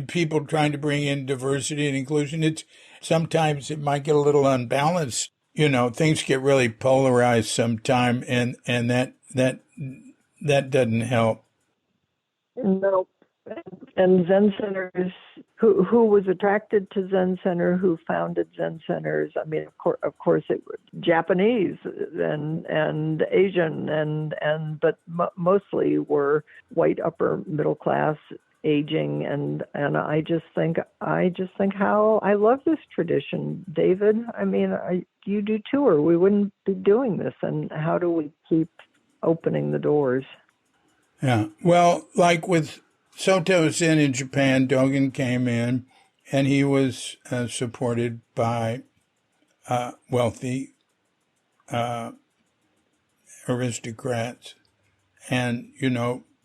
people trying to bring in diversity and inclusion. It's sometimes it might get a little unbalanced. Things get really polarized sometime, and that doesn't help. No. And Zen centers, who was attracted to Zen Center, who founded Zen centers? I mean, of course, it was Japanese and Asian but mostly were white upper middle class, aging, and I just think how I love this tradition, David. I mean, you do too, or we wouldn't be doing this. And how do we keep opening the doors? Yeah. Well, like with Soto Zen in Japan, Dogen came in, and he was supported by wealthy aristocrats, and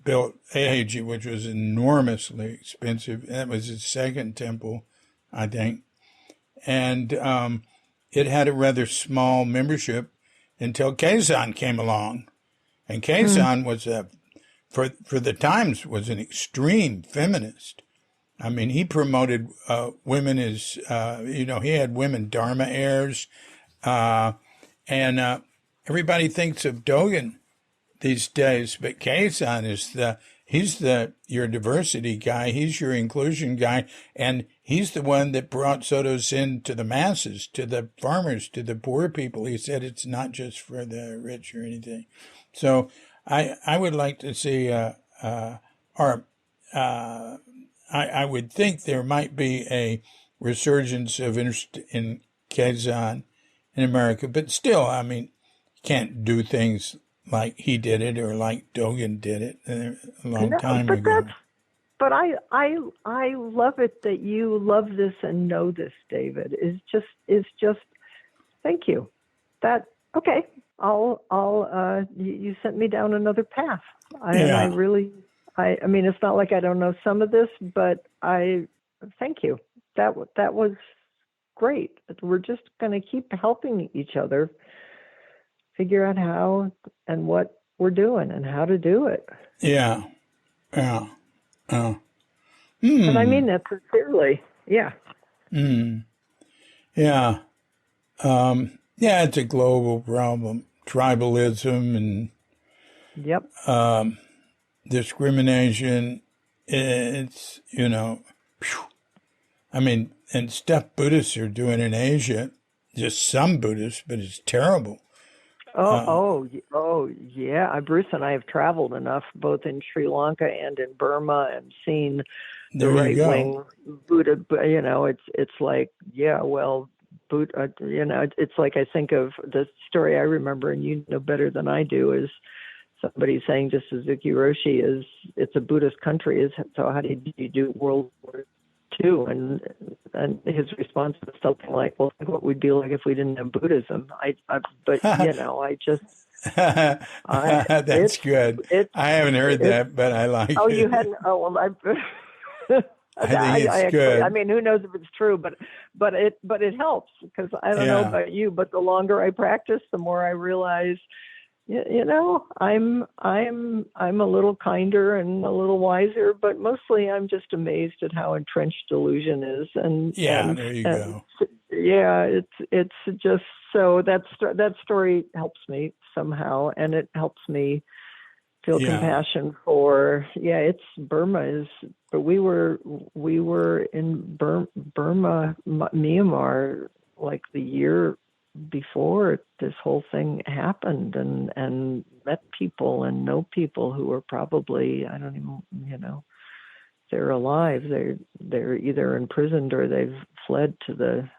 built Eiji, which was enormously expensive. That was his second temple, I think, and it had a rather small membership until Keizan came along, and Keizan was for the times was an extreme feminist. I mean, he promoted women as he had women Dharma heirs, and everybody thinks of Dogen these days, but Keizan is he's your diversity guy, he's your inclusion guy, and he's the one that brought Soto Zen to the masses, to the farmers, to the poor people. He said it's not just for the rich or anything. So I would like to see I would think there might be a resurgence of interest in Keizan in America, but still, I mean, you can't do things like he did it or like Dogen did it a long time ago. But I love it that you love this and know this, David. Is just thank you. Okay. You sent me down another path. I mean, it's not like I don't know some of this, but I thank you. That was great. We're just going to keep helping each other figure out how and what we're doing and how to do it. Yeah. Yeah. And I mean that sincerely. Yeah. Yeah. Yeah, it's a global problem. Tribalism and Yep. Discrimination. It's, I mean, and stuff Buddhists are doing in Asia, just some Buddhists, but it's terrible. Oh, yeah. Bruce and I have traveled enough, both in Sri Lanka and in Burma, and seen the right-wing Buddha. It's like, yeah, well, Buddha. It's like I think of the story I remember, and you know better than I do, is somebody saying to Suzuki Roshi, it's a Buddhist country, so how did you do World War II? And his response was something like, well, think what we'd be like if we didn't have Buddhism. That's good. I haven't heard that, but I like it. Oh, you hadn't? Oh, well, I think it's good. I mean, who knows if it's true, but it helps, because I don't know about you, but the longer I practice, the more I realize you know, I'm a little kinder and a little wiser, but mostly I'm just amazed at how entrenched delusion is, Yeah, there you and go. yeah, it's just so that story helps me somehow, and it helps me feel Yeah, compassion for, yeah, it's Burma is, but we were in Burma, Myanmar, like the year before this whole thing happened, and met people and know people who are probably, I don't even, they're alive. They're either imprisoned or they've fled to the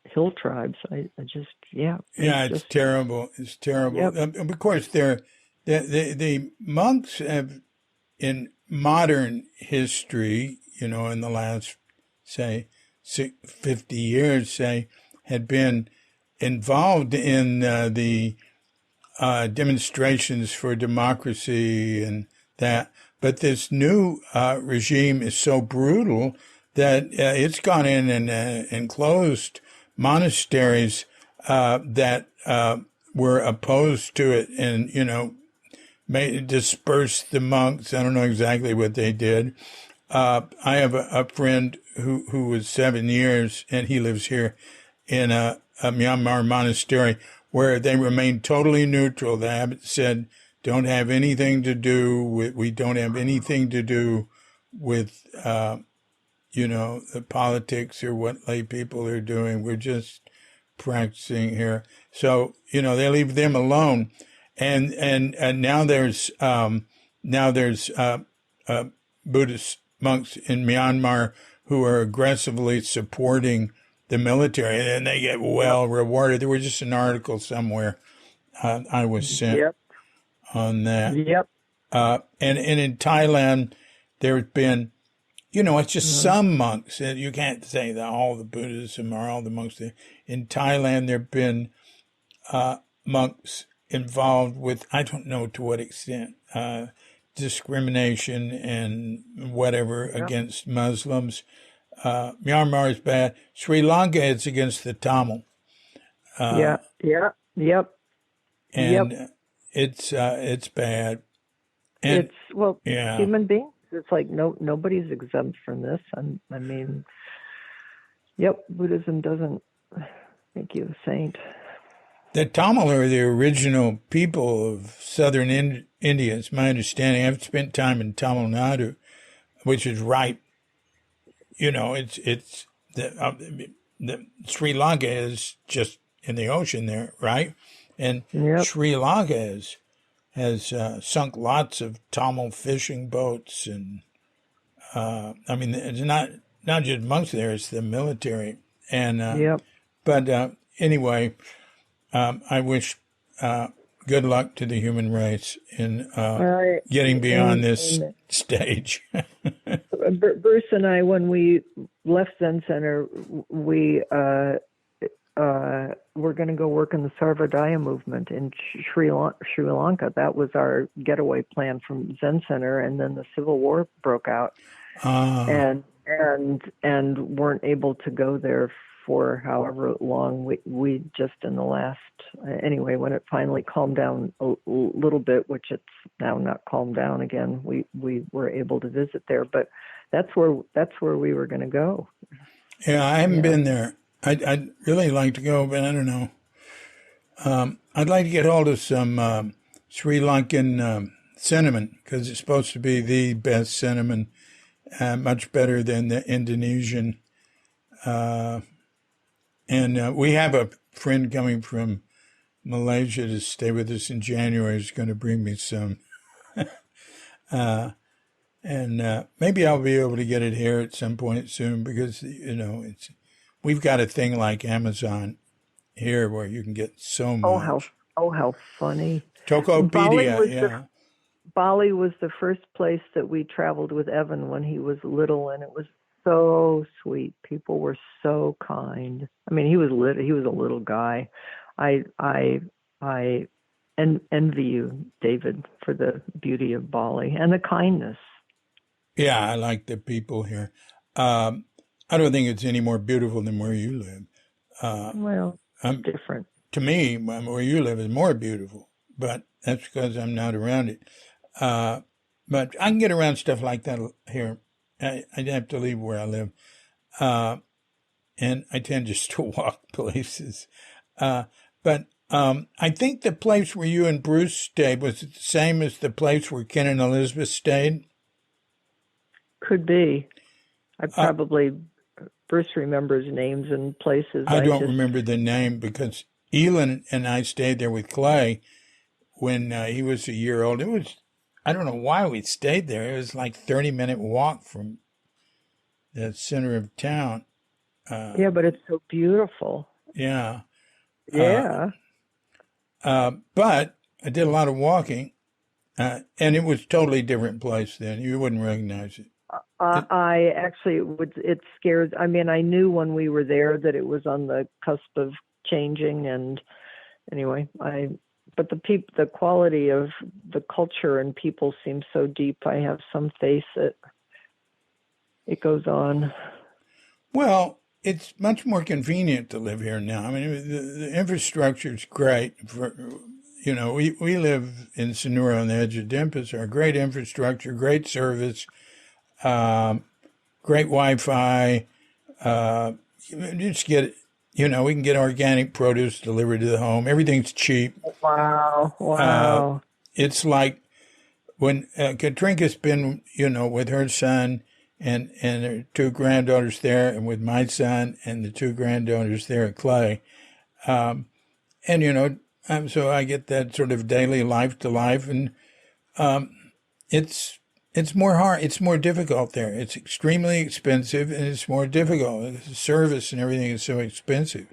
hill tribes. I just, yeah, it's yeah, it's just, terrible. It's terrible. yep, Of course, the monks have in modern history, in the last, say, 50 years, say, had been involved in the demonstrations for democracy and that. But this new regime is so brutal that it's gone in and enclosed monasteries that were opposed to it, and disperse the monks. I don't know exactly what they did. I have a friend who was 7 years, and he lives here in a Myanmar monastery where they remain totally neutral. They haven't said, don't have anything to do with, we don't have anything to do with, the politics or what lay people are doing. We're just practicing here. So, they leave them alone. And now there's Buddhist monks in Myanmar who are aggressively supporting the military, and they get yep, well rewarded. There was just an article somewhere I was sent yep, on that. yep. And in Thailand, there's been, it's just Uh, some monks. You can't say that all the Buddhism or all the monks. In Thailand, there have been monks involved with, I don't know to what extent, discrimination and whatever yep, against Muslims. Myanmar is bad. Sri Lanka is against the Tamil. yeah, yeah, yep, yep. And it's bad. And It's, well, yeah, human beings. It's like nobody's exempt from this. I mean, yep, Buddhism doesn't make you a saint. the Tamil are the original people of southern India. It's my understanding. I've spent time in Tamil Nadu, which is right. It's the Sri Lanka is just in the ocean there, right? And Yep. Sri Lanka has sunk lots of Tamil fishing boats, and I mean, it's not just monks there; it's the military. And Yep. but anyway, I wish good luck to the human race in I getting beyond this and stage. Bruce and I, when we left Zen Center, we were going to go work in the Sarvodaya movement in Sri Lanka. That was our getaway plan from Zen Center, and then the Civil War broke out, Ah, and weren't able to go there for however long. We just in the last, anyway, when it finally calmed down a little bit, which it's now not calmed down again, we were able to visit there. But that's where we were going to go. yeah, I haven't Yeah. been there. I'd really like to go, but I don't know. I'd like to get hold of some Sri Lankan cinnamon because it's supposed to be the best cinnamon, much better than the Indonesian. And we have a friend coming from Malaysia to stay with us in January. He's going to bring me some. And maybe I'll be able to get it here at some point soon because, we've got a thing like Amazon here where you can get so Oh how much. oh how funny. Bali Tokopedia, was the yeah. Bali was the first place that we traveled with Evan when he was little, and it was so sweet. People were so kind. I mean, he was he was a little guy. I envy you, David, for the beauty of Bali and the kindness. Yeah, I like the people here. Um, I don't think it's any more beautiful than where you live. Uh, Well, um, different. to me, where you live is more beautiful. but that's because I'm not around it. But I can get around stuff like that here. I'd have to leave where I live. And I tend just to walk places. But I think the place where you and Bruce stayed, was it the same as the place where Ken and Elizabeth stayed? Could be. Bruce remembers names and places. I don't remember the name because Elin and I stayed there with Clay when he was a year old. I don't know why we stayed there. It was like 30-minute walk from the center of town. Yeah, but it's so beautiful. Yeah. Yeah. But I did a lot of walking, and it was a totally different place then. You wouldn't recognize it. I actually it scared. I mean, I knew when we were there that it was on the cusp of changing, and anyway, but the quality of the culture and people seems so deep. I have some faith that it goes on. Well, it's much more convenient to live here now. I mean, the infrastructure is great. We live in Sonora on the edge of Denpasar. Great infrastructure, great service, great Wi-Fi. Just get, we can get organic produce delivered to the home. Everything's cheap. Wow. It's like when Katrinka's been, with her son and her two granddaughters there, and with my son and the two granddaughters there at Clay. So I get that sort of daily life to life, and it's more hard. It's more difficult there. It's extremely expensive, and it's more difficult. The service and everything is so expensive.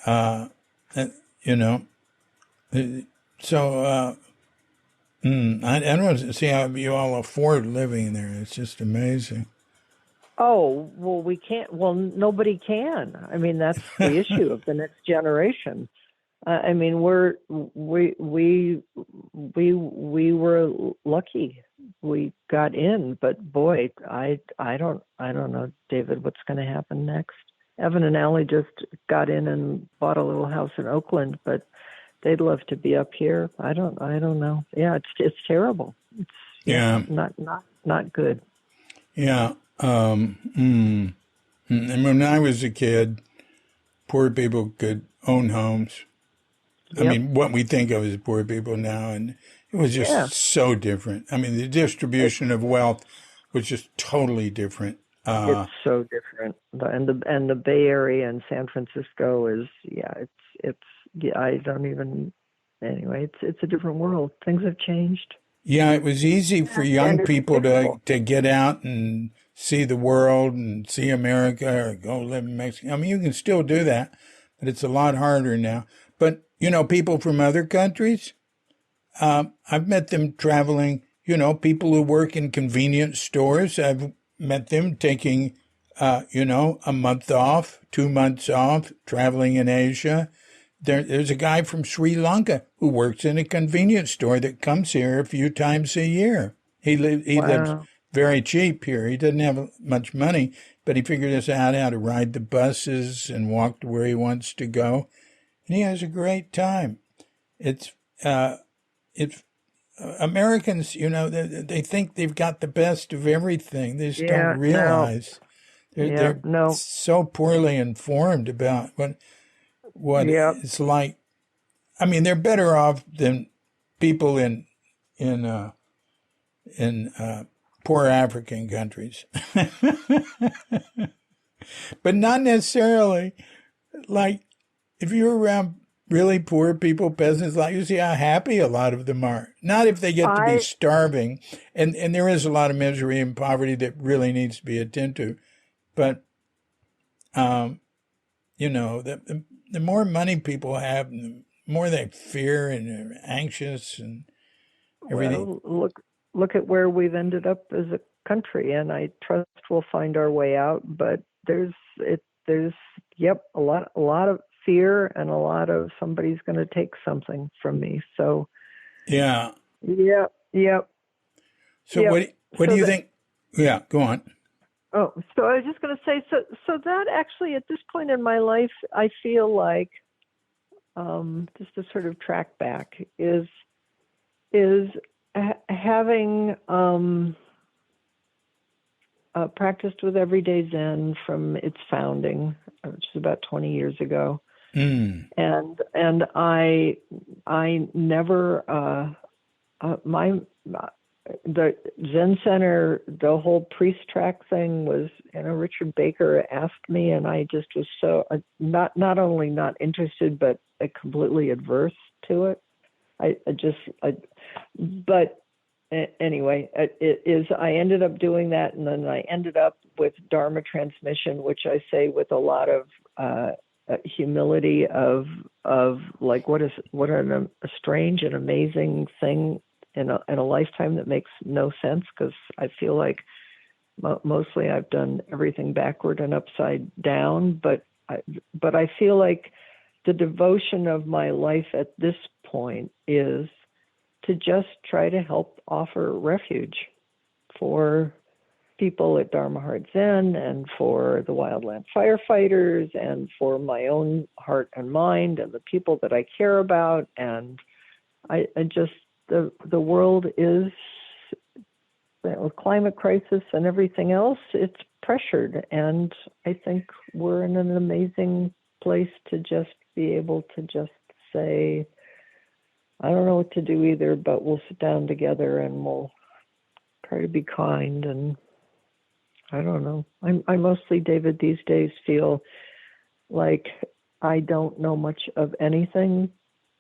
I don't see how you all afford living there. It's just amazing. Oh, well, we can't. Well, nobody can. I mean, that's the issue of the next generation. I mean, we were lucky. We got in, but boy, I don't know, David, what's going to happen next. Evan and Allie just got in and bought a little house in Oakland, but they'd love to be up here. I don't know. Yeah, it's terrible. It's not good. Yeah. And when I was a kid, poor people could own homes. Yep. I mean, what we think of as poor people now, and it was just so different. I mean, the distribution of wealth was just totally different. It's so different, and the Bay Area and San Francisco is I don't even. Anyway, it's a different world. Things have changed. Yeah, it was easy for young people to get out and see the world and see America or go live in Mexico. I mean, you can still do that, but it's a lot harder now. But, people from other countries, I've met them traveling, people who work in convenience stores. I've met them taking, a month off, 2 months off, traveling in Asia. There's a guy from Sri Lanka who works in a convenience store that comes here a few times a year. He lives very cheap here. He doesn't have much money, but he figured out how to ride the buses and walk to where he wants to go. And he has a great time. It's Americans, they think they've got the best of everything. They just don't realize they're so poorly informed about what it's like. I mean, they're better off than people in poor African countries, but not necessarily. Like, if you're around really poor people, peasants, like, you see how happy a lot of them are. Not if they get to be starving, and there is a lot of misery and poverty that really needs to be attended to, but the more money people have, the more they fear and are anxious and everything. Well, look at where we've ended up as a country, and I trust we'll find our way out. But there's a lot of fear and a lot of somebody's going to take something from me. So yeah. So what do you think? Yeah, go on. Oh, so I was just going to say, so that actually at this point in my life, I feel like just to sort of track back, is having practiced with Everyday Zen from its founding, which is about 20 years ago. And I never the Zen Center, the whole priest track thing was, Richard Baker asked me, and I just was so not only not interested, but completely adverse to it. But anyway, I ended up doing that, and then I ended up with Dharma transmission, which I say with a lot of humility of like what a strange and amazing thing in a lifetime that makes no sense, because I feel like mostly I've done everything backward and upside down, but I feel like the devotion of my life at this point is to just try to help offer refuge for people at Dharma Heart Zen, and for the wildland firefighters, and for my own heart and mind, and the people that I care about. And I just, the world is, with climate crisis and everything else, it's pressured. And I think we're in an amazing place to just be able to just say, I don't know what to do either, but we'll sit down together and we'll try to be kind. And I don't know. I mostly, David, these days feel like I don't know much of anything,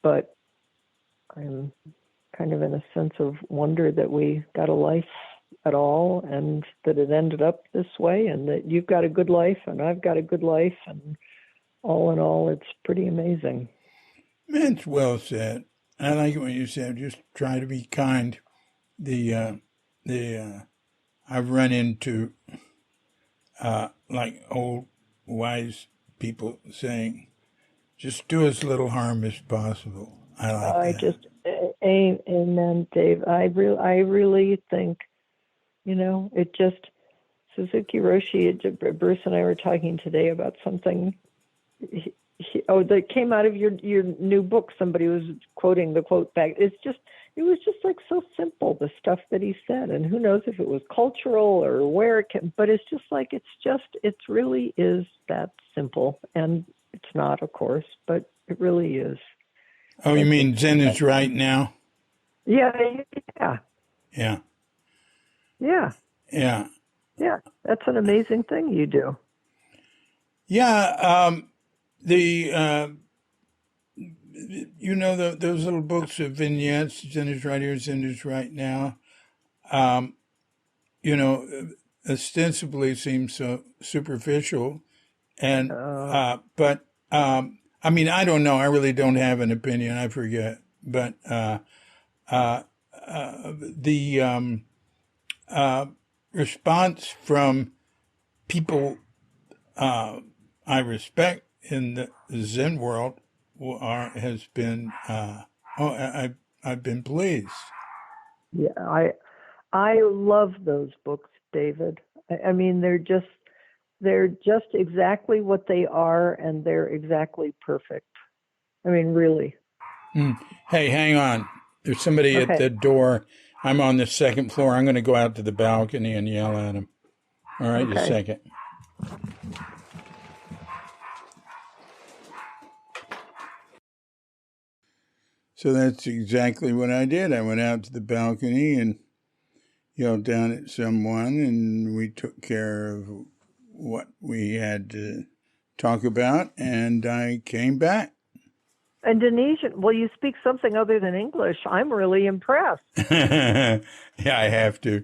but I'm kind of in a sense of wonder that we got a life at all, and that it ended up this way, and that you've got a good life and I've got a good life, and all in all, it's pretty amazing. It's well said. I like what you said. Just try to be kind. I've run into like old wise people saying, just do as little harm as possible. I like that. Amen, Dave. I really think, it just, Suzuki Roshi, Bruce and I were talking today about something. That came out of your new book. Somebody was quoting the quote back. It was just like so simple, the stuff that he said, and who knows if it was cultural or where it came, but it's just like, it really is that simple. And it's not, of course, but it really is. Oh, you mean Zen is right now? Yeah. Yeah. Yeah. Yeah. Yeah. That's an amazing thing you do. Yeah. Those little books of vignettes, Zen is right here, Zen is right now, ostensibly seem so superficial. And, but, I mean, I don't know. I really don't have an opinion. I forget. But, the response from people I respect in the Zen world has been, I've been pleased. Yeah, I love those books, David. I mean, they're just exactly what they are, and they're exactly perfect. I mean, really. Hey, hang on. There's somebody at the door. I'm on the second floor. I'm going to go out to the balcony and yell at him. All right, just a second. So that's exactly what I did. I went out to the balcony and yelled down at someone, and we took care of what we had to talk about, and I came back. Indonesian. Well, you speak something other than English. I'm really impressed. Yeah, I have to.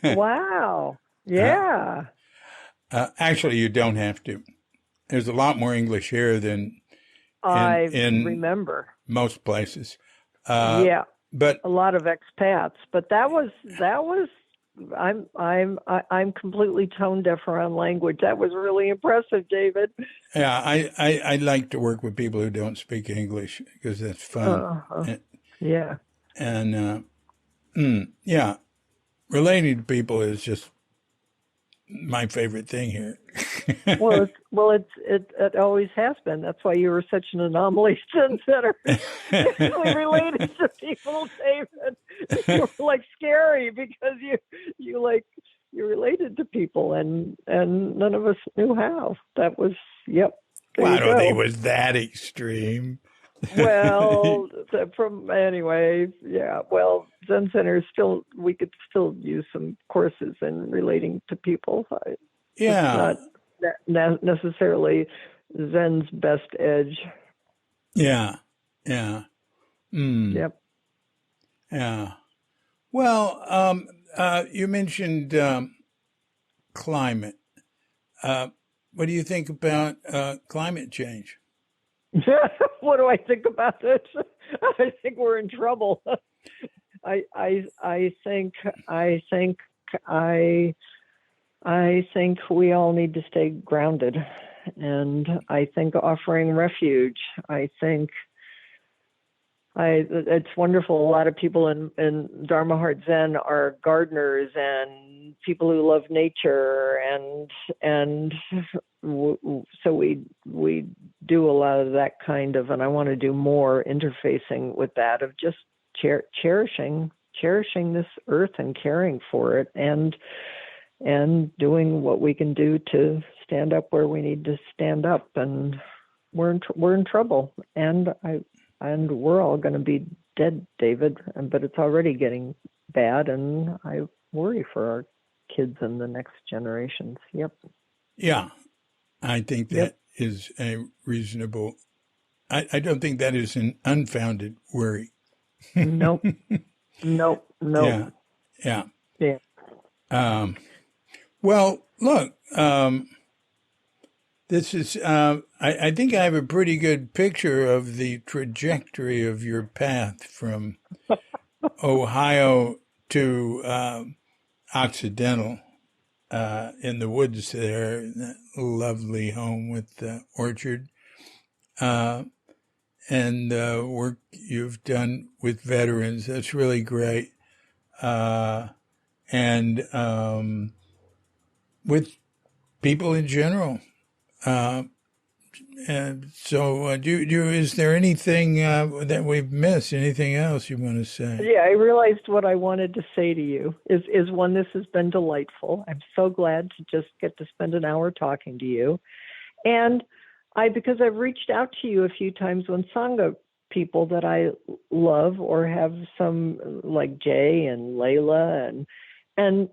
Wow. Yeah. Actually, you don't have to. There's a lot more English here than in remember most places. Yeah, but a lot of expats. But that was. I'm completely tone deaf around language. That was really impressive, David. Yeah, I like to work with people who don't speak English because that's fun. Yeah. And yeah, relating to people is just my favorite thing here. It always has been. That's why you were such an anomaly Zen center. Actually related to people, David. You were like scary because you related to people, and none of us knew how. That was yep. Well, I don't think it was that extreme. Well, anyway, yeah. Well, Zen Center we could still use some courses in relating to people. Yeah. It's not necessarily Zen's best edge. Yeah. Yeah. Yep. Yeah. Well, you mentioned climate. What do you think about climate change? What do I think about it? I think we're in trouble. I think we all need to stay grounded, and I think offering refuge. It's wonderful. A lot of people in Dharma Heart Zen are gardeners and people who love nature, and so we do a lot of that kind of, and I want to do more interfacing with that of just cherishing this earth and caring for it, and doing what we can do to stand up where we need to stand up, and we're in trouble, and we're all going to be dead, David, but it's already getting bad, and I worry for our kids and the next generations. Yep. Yeah, I think that is a reasonable. I don't think that is an unfounded worry. Nope. Yeah. Yeah. Well, look, this is, I think I have a pretty good picture of the trajectory of your path from Ohio to Occidental in the woods there, in that lovely home with the orchard, and the work you've done with veterans. That's really great. And with people in general. And so, is there anything that we've missed? Anything else you want to say? Yeah, I realized what I wanted to say to you is one, this has been delightful. I'm so glad to just get to spend an hour talking to you. And because I've reached out to you a few times when Sangha people that I love or have some, like Jay and Layla, and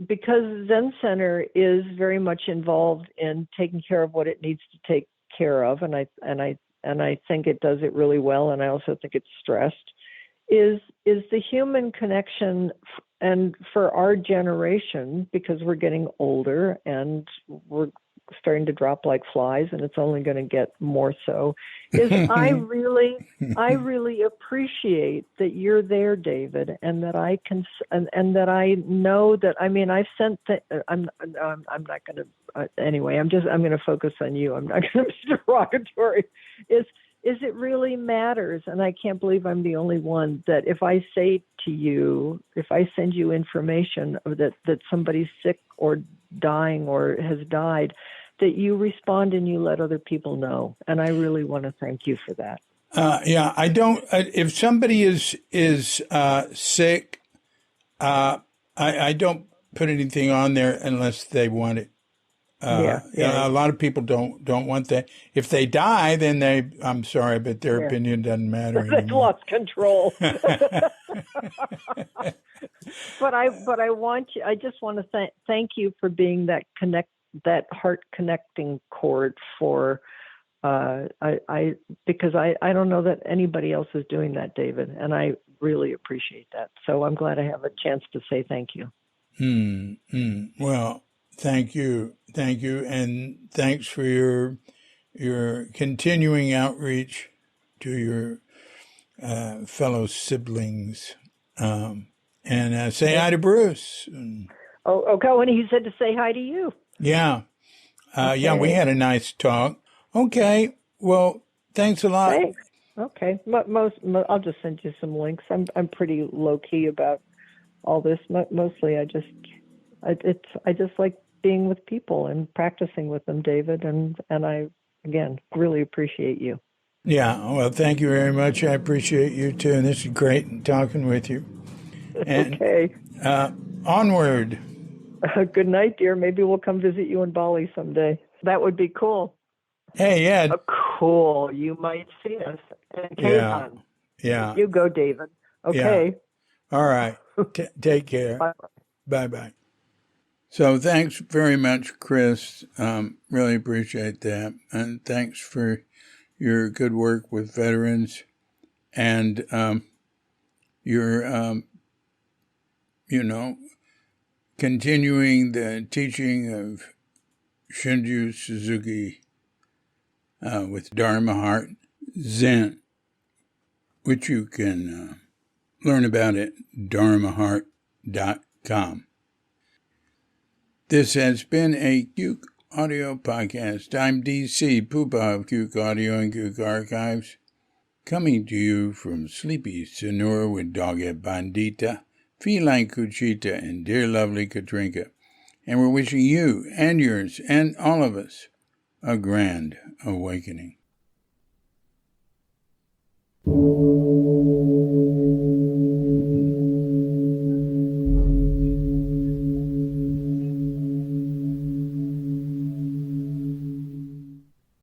because Zen Center is very much involved in taking care of what it needs to take care of, and I think it does it really well, and I also think it's stressed, is the human connection, and for our generation, because we're getting older and we're starting to drop like flies, and it's only going to get more so, is I really appreciate that you're there, David, and that I can, and that I know that, I mean, I've sent I'm not going to anyway, I'm going to focus on you. I'm not going to be derogatory. Is it really matters, and I can't believe I'm the only one, that if I say to you, if I send you information of that somebody's sick or dying or has died, that you respond and you let other people know. And I really want to thank you for that. Yeah, I don't. If somebody is sick, I don't put anything on there unless they want it. A lot of people don't want that. If they die, then I'm sorry, but their opinion doesn't matter anymore. They've lost control. But I just want to thank you for being that heart connecting cord for, because I don't know that anybody else is doing that, David, and I really appreciate that. So I'm glad I have a chance to say thank you. Well, thank you, and thanks for your continuing outreach to your fellow siblings, and say hi to Bruce. Okay, and he said to say hi to you. Yeah, okay. Yeah, we had a nice talk. Okay, well, thanks a lot. Thanks. Okay, I'll just send you some links. I'm pretty low key about all this. Mostly, I just like being with people and practicing with them, David. And I, again, really appreciate you. Yeah, well, thank you very much. I appreciate you too. And this is great talking with you. And Okay. Onward. Good night, dear. Maybe we'll come visit you in Bali someday. That would be cool. Hey, yeah. Cool. You might see us. And Kayvon. Yeah. You go, David. Okay. Yeah. All right. Take care. Bye. Bye-bye. So thanks very much, Chris. Really appreciate that. And thanks for your good work with veterans and your, continuing the teaching of Shinju Suzuki with Dharma Heart Zen, which you can learn about at dharmaheart.com. This has been a Cuke Audio Podcast. I'm DC, Pupa of Cuke Audio and Cuke Archives, coming to you from sleepy Sonora with Dogette Bandita, feline Cuchita, and dear lovely Katrinka. And we're wishing you and yours and all of us a grand awakening.